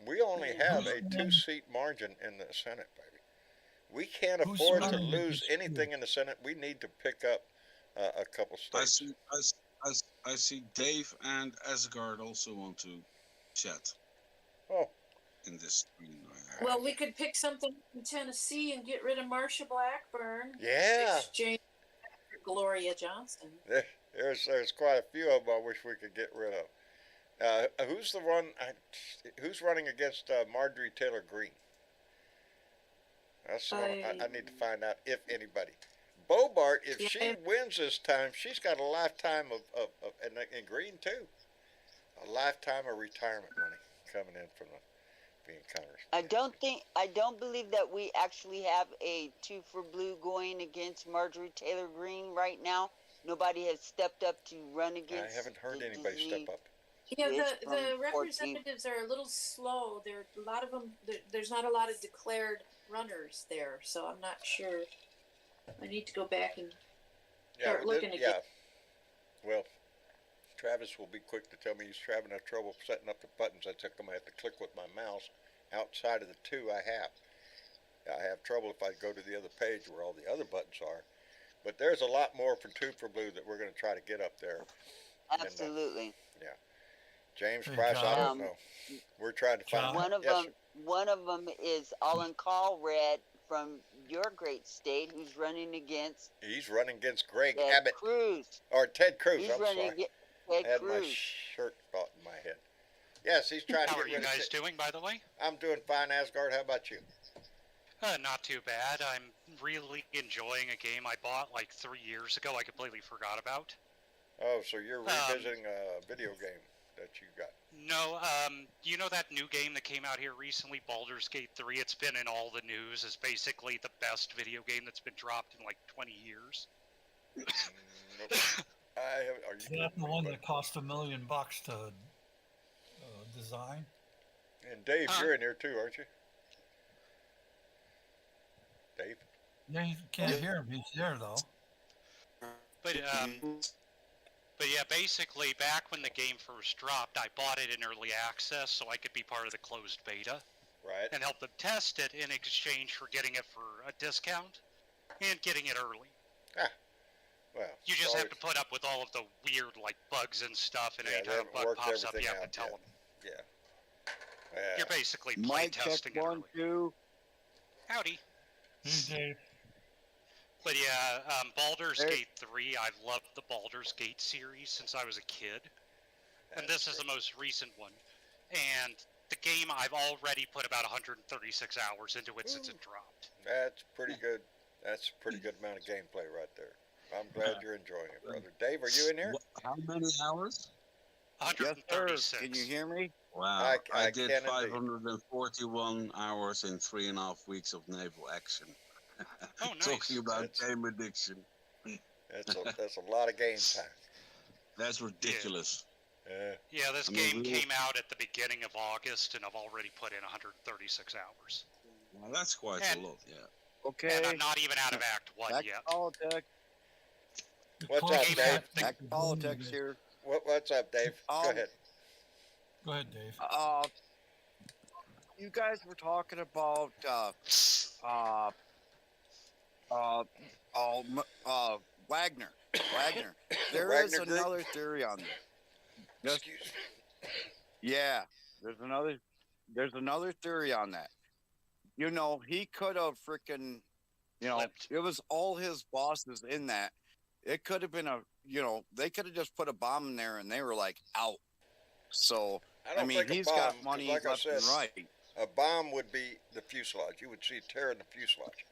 We only have a 2-seat margin in the Senate, baby. We can't Who's afford to running lose against anything in the Senate. We need to pick up a couple states. I see Dave and Asgard also want to chat Oh, in this screen. Well, we could pick something in Tennessee and get rid of Marsha Blackburn. yeah. Exchange for Gloria Johnson. There's quite a few of them I wish we could get rid of. Who's the one? Who's running against Marjorie Taylor Greene? That's the one I need to find out if anybody. Bobart, if Yeah. she wins this time, she's got a lifetime of and Green too, a lifetime of retirement money coming in from being Congress. I don't believe that we actually have a 2 for blue going against Marjorie Taylor Greene right now. Nobody has stepped up to run against. I haven't heard the anybody step disease. up. Yeah, It's the from 14. representatives are a little slow. There, a lot of them. There's not a lot of declared runners there, so I'm not sure. I need to go back and start looking again. Yeah. Well, Travis will be quick to tell me he's having enough trouble setting up the buttons. I think I'm gonna have to click with my mouse outside of the two I have. I have trouble if I go to the other page where all the other buttons are. But there's a lot more from Two for Blue that we're going to try to get up there. Absolutely. Yeah. James Hey, Price, I John. don't know. We're trying to find One of yes, them. sir. One of them is Alan Callred from your great state, who's running against He's running against Greg Ted Abbott. Cruz. Or Ted Cruz, He's I'm running sorry. against I Ted had my Cruz. shirt caught in my head. Yes, he's trying to How get are you rid of guys Ted. doing, by the way? I'm doing fine, Asgard. How about you? Not too bad. I'm really enjoying a game I bought like 3 years ago. I completely forgot about. Oh, so you're revisiting a video game that you got. No, you know that new game that came out here recently, Baldur's Gate 3? It's been in all the news as basically the best video game that's been dropped in like 20 years. Nope. Are Is you that the kidding me, one buddy? that cost $1 million to design? And Dave, you're in here too, aren't you? Dave? Yeah, you can't hear him. He's there though. But yeah, basically back when the game first dropped, I bought it in early access so I could be part of the closed beta Right. and help them test it in exchange for getting it for a discount and getting it early. Well, You just always, have to put up with all of the weird like bugs and stuff, and Yeah, they anytime a haven't bug worked pops up, you everything have to out tell yet. them. Yeah. You're basically play Mic check testing it 1, early. 2. Howdy. Hey, Dave. But yeah, Baldur's Hey. Gate 3, I've loved the Baldur's Gate series since I was a kid. And this is the most recent one. And the game, I've already put about 136 hours into it since it dropped. That's pretty good. That's a pretty good amount of gameplay right there. I'm glad you're enjoying it, brother. Dave, are you in here? How many hours? Yes, sir. 136. Can you hear me? Wow, I I did can indeed. 541 hours in 3.5 weeks of naval action. Oh, nice. Talking about That's- game addiction. That's a lot of game time. That's ridiculous. Yeah, this I mean, game we- came out at the beginning of August, and I've already put in 136 hours. Well, that's quite And- a lot, yeah. Okay. And I'm not even out of Act 1 Back yet. to politics. What's up, closest Dave? Back to politics here. What's up, Dave? Go ahead. Go ahead, Dave. You guys were talking about Wagner. Wagner. There is Wagner Group? another theory on this. Yes. Excuse me. Yeah, there's another theory on that. You know, he could have freaking, you know, Flipped. it was all his bosses in that. It could have been they could have just put a bomb in there and they were like out. So I don't mean, think he's a bomb, got 'cause money like I left said, and right. a bomb would be the fuselage. You would see tear in the fuselage.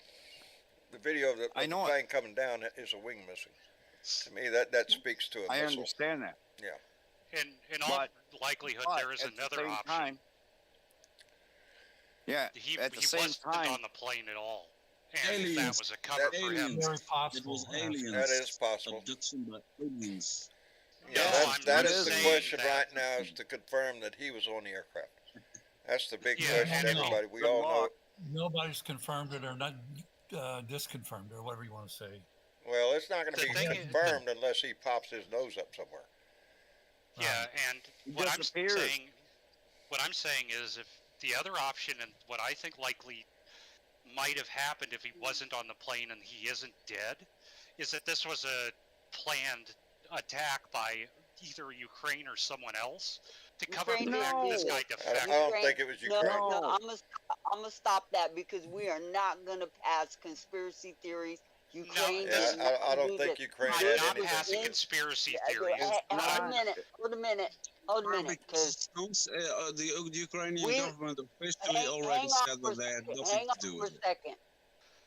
The video of the, I know the it. plane coming down is a wing missing. To me, that speaks to a I missile. understand that. In all likelihood, But there is at the another same option. time, yeah, He at the he same wasn't time, on the plane at all. And that Aliens. was a cover for him. Aliens. Very It possible. was yeah. aliens. That is possible. Abduction by aliens. Yeah, No, that I'm is the saying question that- right now, is to confirm that he was on the aircraft. That's the big Yeah, question, and- everybody. We Good all know. luck. Nobody's confirmed it or not disconfirmed or whatever you want to say. Well, it's not going to The be thing is- confirmed unless he pops his nose up somewhere. Yeah, and He what I'm disappeared. saying is, if the other option and what I think likely might have happened if he wasn't on the plane and he isn't dead, is that this was a planned attack by either Ukraine or someone else to cover up the Ukraine fact this No. guy I defected. don't think it was No, Ukraine. no, No. I'm gonna stop that because we are not gonna pass conspiracy theories. Ukraine Yeah, did not I don't do think this. Ukraine I'm had not anything. passing conspiracy Yeah, theories. Hold a not. minute. Hold a minute. Because The Ukrainian We- government officially hang already on said for a that they had second. nothing Hang to on do for with a it. second.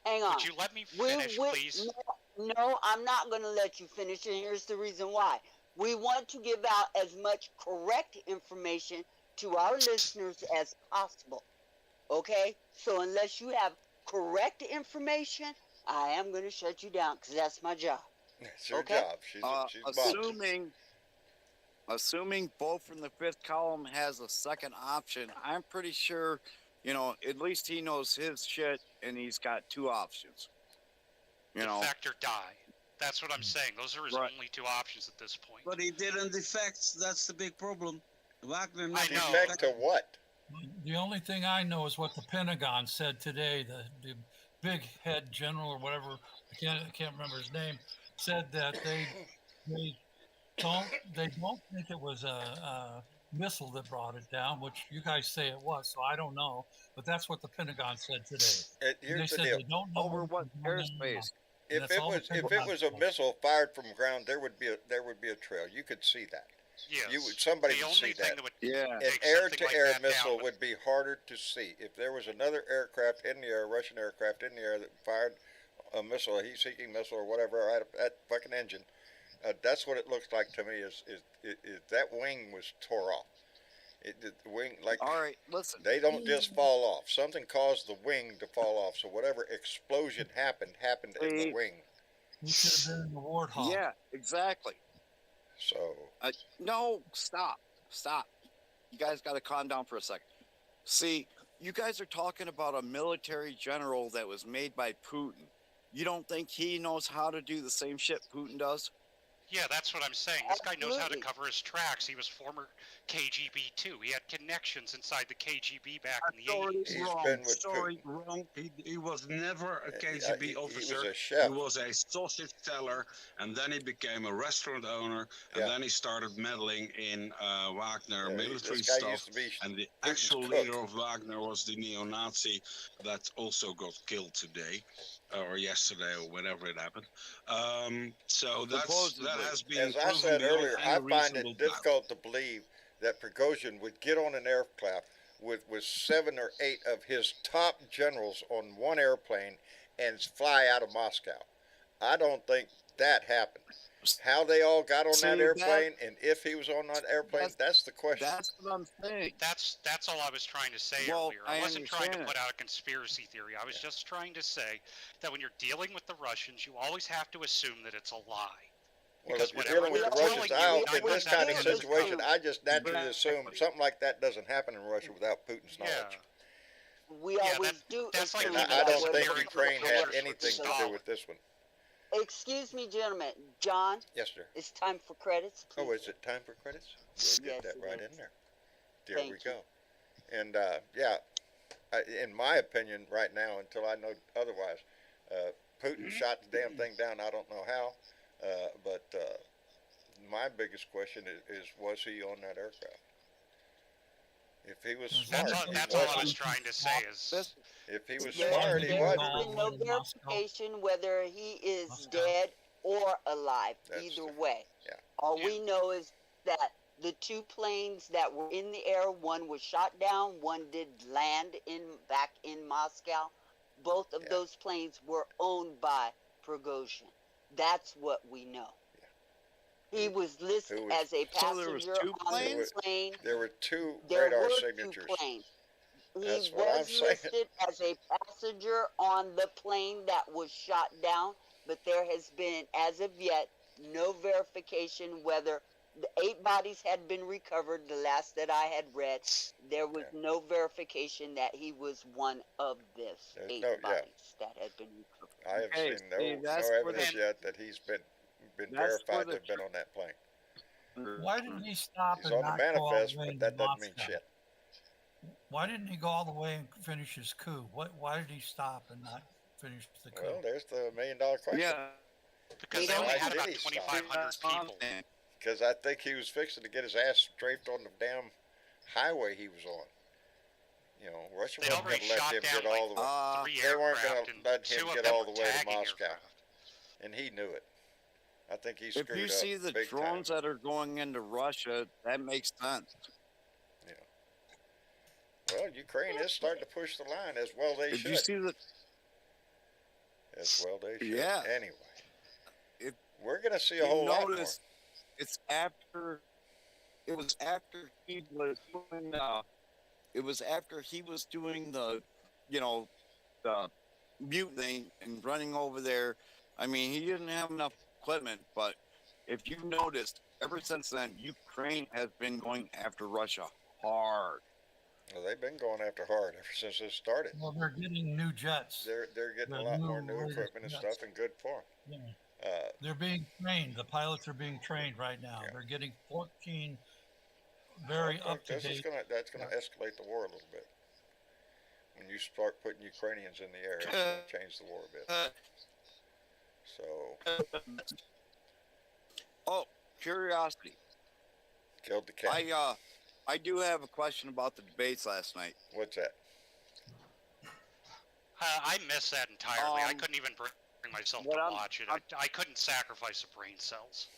Hang on. Would you let me finish, please? No, I'm not going to let you finish, and here's the reason why. We want to give out as much correct information to our listeners as possible. Okay? So unless you have correct information, I am going to shut you down because that's my job. It's her Okay. job. She's boss. Assuming Bo from the fifth column has a second option, I'm pretty sure, at least he knows his shit and he's got two options. Defect or die. That's what I'm saying. Those are his Right. only two options at this point. But he didn't defect. That's the big problem. Wagner I never know. Defect to what? The only thing I know is what the Pentagon said today. The big head general or whatever, I can't remember his name, said that they don't think it was a missile that brought it down, which you guys say it was. So I don't know, but that's what the Pentagon said today. They Here's the said deal. they don't know Over what where it's going airspace? and If that's it all the was if it Pentagon was a said. missile fired from ground, there would be a trail. You could see that. Yes. Somebody the would only see thing that. that would Yeah. An take air something to like air that missile down would be harder to see. If there was another aircraft in the air, Russian aircraft in the air that fired a missile, a heat-seeking missile or whatever, right at that fucking engine, that's what it looks like to me. Is that wing was tore off? The wing, like, All right, listen. they don't just fall off. Something caused the wing to fall off. So whatever explosion happened in the wing. We should have been in the warthog. Yeah, exactly. So No, stop. You guys got to calm down for a second. See, you guys are talking about a military general that was made by Putin. You don't think he knows how to do the same shit Putin does? Yeah, that's what I'm saying. This guy knows how to Absolutely. cover his tracks. He was former KGB too. He had connections inside the KGB back in the Sorry, 80s. He's wrong. been with Sorry, wrong. He was never a KGB he officer. was a chef. He was a sausage seller, and then he became a restaurant owner, and Yeah. then he started meddling in Wagner Yeah, military this guy stuff. used to be And the Putin's actual cook. leader of Wagner was the neo-Nazi that also got killed today, or yesterday, or whenever it happened. So that Supposedly. has been As I proven said beyond earlier, any I find reasonable it doubt. difficult to believe that Prigozhin would get on an aircraft with 7 or 8 of his top generals on one airplane and fly out of Moscow. I don't think that happened. How they all got on See, that airplane and if he was on that airplane, that's the question. That's what I'm saying. That's all I was trying to say Well, earlier. I I wasn't trying to understand put out a conspiracy theory. I was just trying to say that when you're dealing with the Russians, you always have to assume that it's a lie. Well, Because if you're whatever dealing with the they're Russians telling you, out in this kind of 9 times out of 10 situation, true. I just naturally assume something like that doesn't happen in Russia without Putin's Yeah. knowledge. We Yeah, always do. that's like And assume people I that don't whether think comparing it's Ukraine a had Russians with anything to do Stalin. with this one. Excuse me, gentlemen. John, Yes, sir. it's time for credits, please. Oh, is it time for credits? We'll get Yes, that it right is. in there. There Thank we you. go. And yeah, in my opinion, right now, until I know otherwise, Putin shot the damn thing down. I don't know how, but my biggest question is was he on that aircraft? If he was smart, That's he all I was wasn't. trying to say is If he was There smart, he has wasn't. been no verification whether he is Moscow. dead or alive. That's Either the- way. yeah. All we know is that the two planes that were in the air, one was shot down, one did land back in Moscow. Both of Yeah. those planes were owned by Prigozhin. That's what we know. He was listed Who was- as a So there was passenger two on planes? the plane. There were 2 There radar were signatures. 2 planes. He That's what I'm was saying. listed as a passenger on the plane that was shot down, but there has been, as of yet, no verification whether the 8 bodies had been recovered. The last that I had read, there was no verification that he was one of this There's 8 no- yeah. bodies that had been recovered. I have Okay, seen no see, that's where evidence the- yet that he's been That's verified where to the have been on that plane. Why didn't he stop He's and on the not go all the manifest, way but into that doesn't mean Moscow? shit. Why didn't he go all the way and finish his coup? Why did he stop and not finish the coup? Well, there's the $1 million question. Yeah. because they Why only had did about he stop? 2,500 people. Because I think he was fixing to get his ass strafed on the damn highway he was on. You know, Russia They wasn't going already to let shot him down get all the way. 3 they weren't gonna aircraft, and let 2 him of get them all were the way to tagging Moscow. aircraft. And he knew it. I think he If screwed you up see the big drones time. that are going into Russia, that makes sense. Well, Ukraine is starting to push the line as well they Did should. you see the? As well they should. Yeah. Anyway. If We're going to see a you whole lot more. notice, it's after. It was after he was doing. It was after he was doing the, the mutiny and running over there. I mean, he didn't have enough equipment, but if you noticed, ever since then, Ukraine has been going after Russia hard. Well, they've been going after hard ever since this started. Well, they're getting new jets. They're getting The a lot more new latest equipment and jets. stuff, and good for them. Yeah. They're being trained. The pilots are being trained right now. Yeah. They're getting 14 very I up think to date. that's gonna escalate the war a little bit. When you start putting Ukrainians in the air, it's gonna change the war a bit. So Oh, curiosity. killed the cat. I do have a question about the debates last night. What's that? I missed that entirely. I Um, couldn't even bring myself to what I'm- watch it. I couldn't sacrifice the brain cells.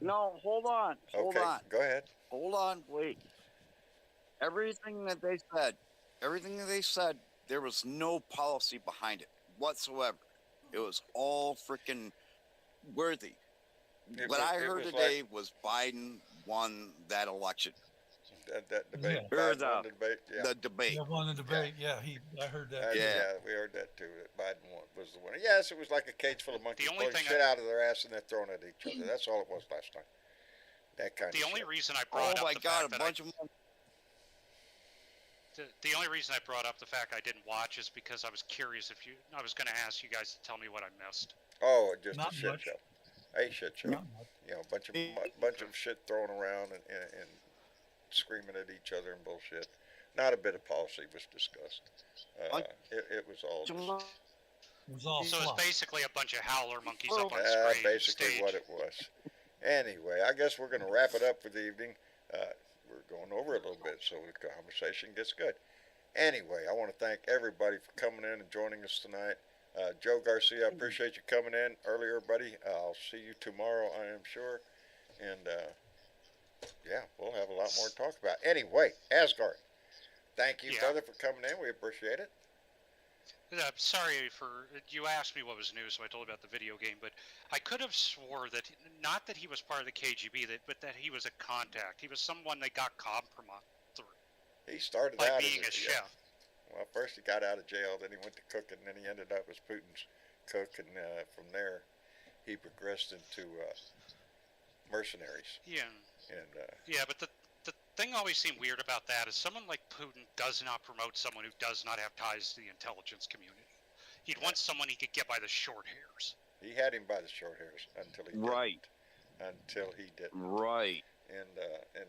No, hold on. Hold Okay, on. go ahead. Hold on, wait. Everything that they said, there was no policy behind it whatsoever. It was all freaking worthy. What I heard today was Biden won that election. That debate. Yeah. Biden Or won the debate. Yeah. The debate. They won the debate. Yeah, I heard that. Yeah. We heard that too. That Biden was the winner. Yes, it was like a cage full of monkeys only pulling thing shit out of their ass and then throwing it at each other. That's all it was last time. That kind The of only shit. reason I Oh brought up my the God, fact a that bunch of the only reason I brought up the fact I didn't watch is because I was curious I was going to ask you guys to tell me what I missed. Oh, just Not a shit much. show. A shit show. Not much. You know, bunch of shit thrown around and screaming at each other and bullshit. Not a bit of policy was discussed. It was all just, It was all So it's fluff. basically a bunch of howler monkeys up on basically stage. what it was. Anyway, I guess we're going to wrap it up for the evening. We're going over a little bit, so the conversation gets good. Anyway, I want to thank everybody for coming in and joining us tonight. Joe Garcia, I appreciate you coming in earlier, buddy. I'll see you tomorrow, I am sure. And yeah, we'll have a lot more to talk about. Anyway, Asgard, thank you, Yeah. brother, for coming in. We appreciate it. Sorry for you asked me what was new, so I told you about the video game. But I could have swore that not that he was part of the KGB, but that he was a contact. He was someone that got compromised He started by out being as a chef. Well, first he got out of jail, then he went to cooking, and then he ended up as Putin's cook, and from there he progressed into mercenaries. Yeah, And yeah. But the thing always seemed weird about that is someone like Putin does not promote someone who does not have ties to the intelligence community. He'd want someone he could get by the short hairs. he had him by the short hairs until he didn't. Right. And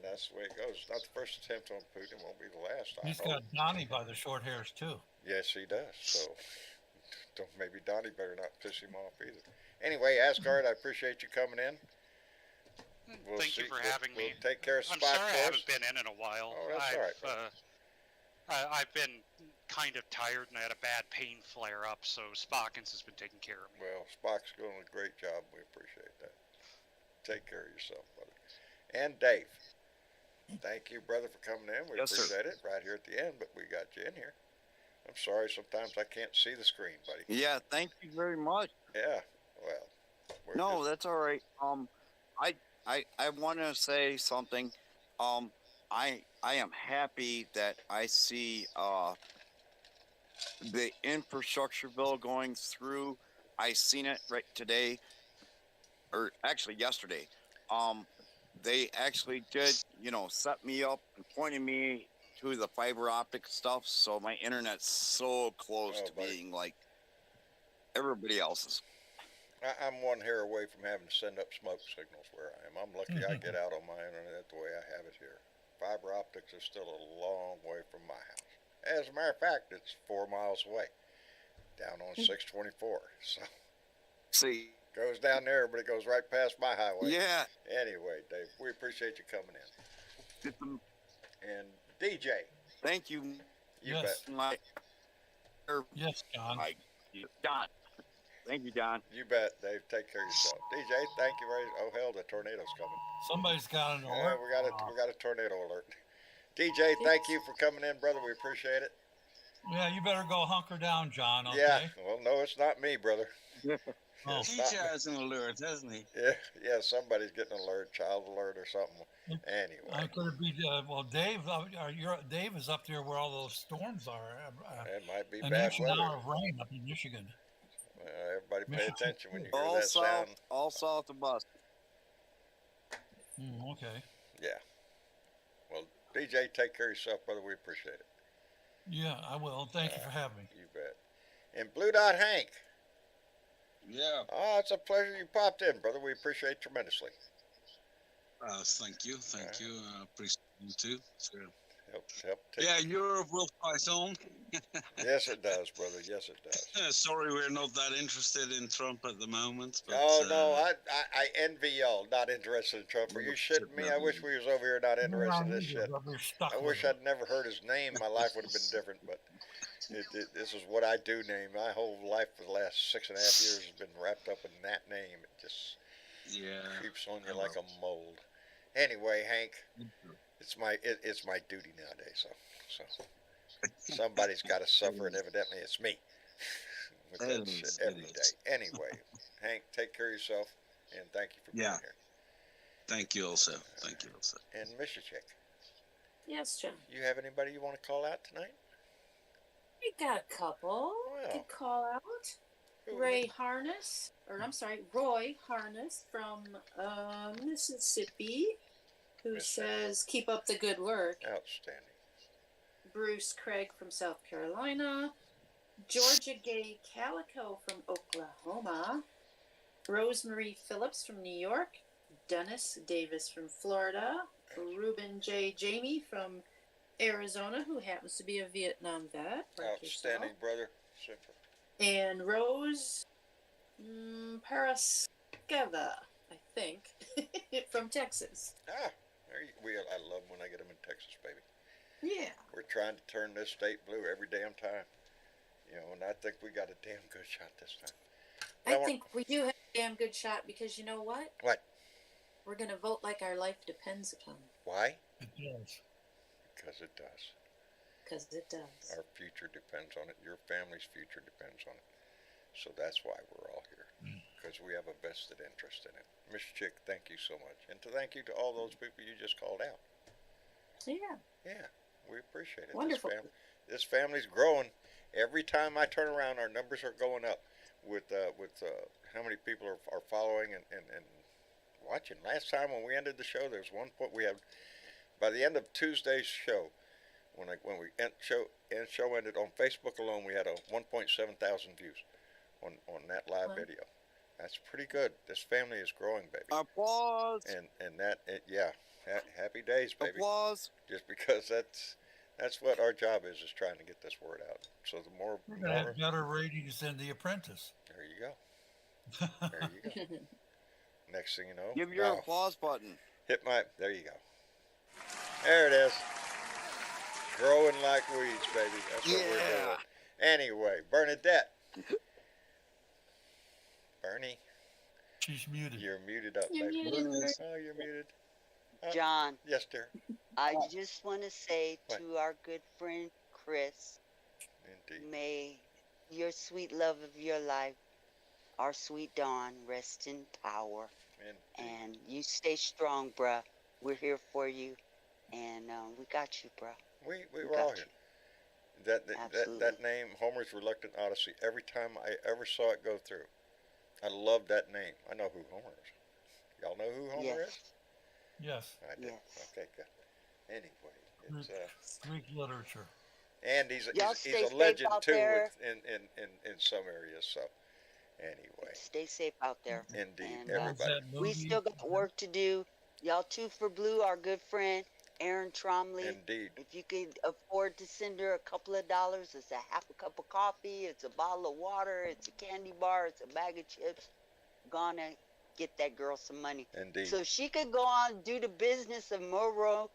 that's the way it goes. Not the first attempt on Putin, won't be the last. I He's hope. got Donnie by the short hairs too. Yes, he does. So maybe Donnie better not piss him off either. Anyway, Asgard, I appreciate you coming in. Thank you for having me. We'll take care of I'm Spock sorry I for us. haven't been in a while. Oh, that's all right, brother. I've been kind of tired and I had a bad pain flare up, so Spockins has been taking care of me. Well, Spock's doing a great job. We appreciate that. Take care of yourself, brother. And Dave, thank you, brother, for coming in. We Yes, sir. appreciate it right here at the end, but we got you in here. I'm sorry, sometimes I can't see the screen, buddy. Yeah, thank you very much. Yeah, well. we're No, just- that's all right. I want to say something. I am happy that I see the infrastructure bill going through. I seen it right today, or actually yesterday. They actually did, set me up and pointed me to the fiber optic stuff. So my internet's so close Oh, to buddy. being like everybody else's. I'm one hair away from having to send up smoke signals where I am. I'm lucky I get out on my internet the way I have it here. Fiber optics is still a long way from my house. As a matter of fact, it's 4 miles away, down on 624. So See, goes down there, but it goes right past my highway. yeah. Anyway, Dave, we appreciate you coming in. It's a- And DJ, Thank you. you Yes. bet. My, Yes, John. John. Thank you, John. You bet, Dave. Take care of yourself. DJ, thank you very. Oh hell, the tornado's coming. Somebody's got an Yeah, alert. we got a tornado alert. DJ, thank you for coming in, brother. We appreciate it. Yeah, you better go hunker down, John. Okay. Yeah. Well, no, it's not me, brother. Oh. It's not DJ me. has an alert, hasn't he? Yeah, somebody's getting an alert, child alert or something. Anyway, Could it be? Well, Dave, Dave is up there where all those storms are. it might be An bad inch an weather. hour of rain up in Michigan. everybody pay attention when you hear All that sound. south, all south of Boston. Okay. Yeah. Well, DJ, take care of yourself, brother. We appreciate it. Yeah, I will. Thank you for having me. You bet. And Blue Dot Hank. Yeah. Oh, it's a pleasure you popped in, brother. We appreciate it tremendously. Thank you. Thank you. Appreciate you too. So, Help yeah, Europe will fight on. Yes, it does, brother. Yes, it does. Sorry, we're not that interested in Trump at the moment. But, Oh no, I envy y'all. Not interested in Trump. Are you shitting me? I wish we was over here not interested in this shit. I wish I'd never heard his name. My life would have been different. But this is what I do. Name my whole life for the last 6.5 years has been wrapped up in that name. It just creeps on you like a mold. Anyway, Hank, it's my duty nowadays. So somebody's got to suffer, and evidently it's me. With that shit every day. Anyway, Hank, take care of yourself, and thank you for being here. Thank you also. Thank you also. And Mr. Chick, Yes, John. you have anybody you want to call out tonight? We got a couple. Well. Could call out Roy Harness from Mississippi, who says, "Keep up the good work." Outstanding. Bruce Craig from South Carolina. Georgia Gay Calico from Oklahoma. Rosemary Phillips from New York. Dennis Davis from Florida. Ruben J. Jamie from Arizona, who happens to be a Vietnam vet. Like Outstanding, yourself. brother. Super. And Rose Paraskeva, I think, from Texas. I love when I get them in Texas, baby. Yeah. We're trying to turn this state blue every damn time. You know, and I think we got a damn good shot this time. I think we do have a damn good shot because you know what? What? We're going to vote like our life depends upon it. Why? It does. Because it does. Because it does. Our future depends on it. Your family's future depends on it. So that's why we're all here. Because we have a vested interest in it. Mr. Chick, thank you so much. And thank you to all those people you just called out. Yeah. Yeah, we appreciate it. Wonderful. This family's growing. Every time I turn around, our numbers are going up with how many people are following and watching. Last time when we ended the show, there was one point we had, by the end of Tuesday's show, when show ended on Facebook alone, we had 1.7 thousand views on that live video. That's pretty good. This family is growing, baby. Applause. And that happy days, baby. Applause. Just because that's what our job is trying to get this word out. So the more We're gonna have better ratings than The Apprentice. There you go. There you go. Next thing you know, give your applause button. There you go. There it is. Growing like weeds, baby. That's what we're doing. Anyway, Bernadette. Bernie. She's muted. You're muted up, You're baby. muted. Oh, you're muted. John. Yes, dear. I just want to say to our good friend Chris, Indeed. may your sweet love of your life, our sweet Dawn, rest in power. Indeed. And you stay strong, bruh. We're here for you. And we got you, bruh. We were all here. Absolutely. That name, Homer's Reluctant Odyssey, every time I ever saw it go through, I loved that name. I know who Homer is. Y'all know who Homer is? Yes. I do. Yes. Okay, good. Anyway, it's Greek literature. and he's Y'all a stay legend safe out too there. in some areas. So anyway, Stay safe out there. indeed, And, everybody. we still got work to do. Y'all, Two for Blue, our good friend Aaron Tromley. Indeed. If you could afford to send her a couple of dollars, it's a half a cup of coffee, it's a bottle of water, it's a candy bar, it's a bag of chips. Gonna get that girl some money. Indeed. So she could go on and do the business of Monroe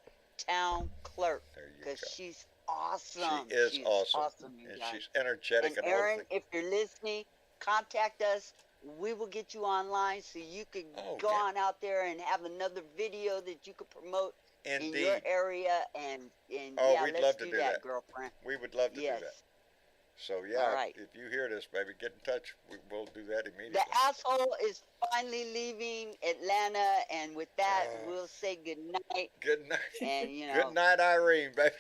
Town Clerk. There you Because go. she's awesome. She is She's awesome, you and guys. she's energetic And and all Aaron, the if you're listening, contact us. We will get you online so you could go on out there and have another video that you could promote in your Indeed. area. And we'd let's love to do that, that. girlfriend. We would love to Yes. do that. So yeah, All right. if you hear this, baby, get in touch. We'll do that immediately. The asshole is finally leaving Atlanta, and with that, we'll say good night. Good night. And you know, Good night, Irene, baby.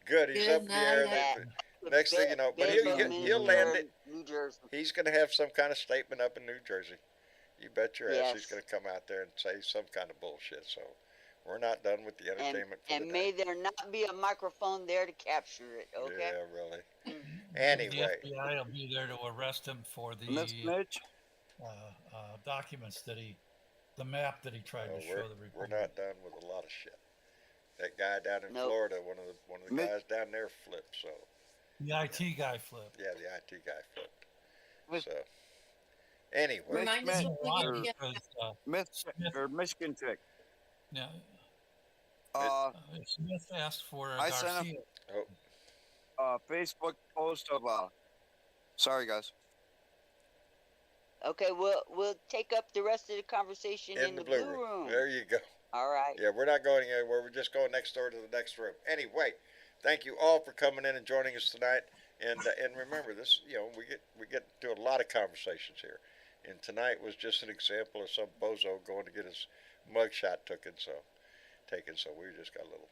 Good. He's Good up in the air. night. Next thing you know, but he'll land it. New Jersey. He's going to have some kind of statement up in New Jersey. You bet your ass he's Yes. going to come out there and say some kind of bullshit. So we're not done with the entertainment for And the may day. there not be a microphone there to capture it, okay? Yeah, really. The Anyway, FBI will be there to arrest him for Miss the Mitch, documents the map that he tried no, to show the we're Republic. not done with a lot of shit. That guy down in Nope. Florida, one of the Miss- guys down there flipped. So The IT guy flipped. yeah, the IT guy flipped. Miss- So anyway, Remind us what we Why? did again. Because, Michigan chick. yeah, Uh, Smith asked for I sent Garcia. Facebook post of sorry guys. Okay, we'll take up the rest of the conversation in in the blue room. There you go. All right. Yeah, we're not going anywhere. We're just going next door to the next room. Anyway, thank you all for coming in and joining us tonight. And remember, this we get to a lot of conversations here. And tonight was just an example of some bozo going to get his mugshot taken. So we just got a little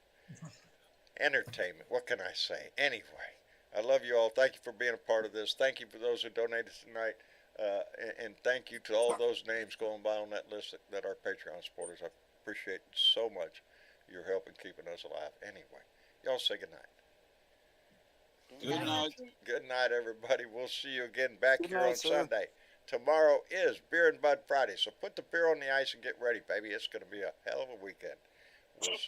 entertainment. What can I say? Anyway, I love you all. Thank you for being a part of this. Thank you for those who donated tonight. And thank you to all those names going by on that list that are Patreon supporters. I appreciate so much your help in keeping us alive. Anyway, y'all say good night. Good night. Good night, everybody. We'll see you again back Good here night, on sir. Sunday. Tomorrow is Beer and Bud Friday, so put the beer on the ice and get ready, baby. It's going to be a hell of a weekend. We'll see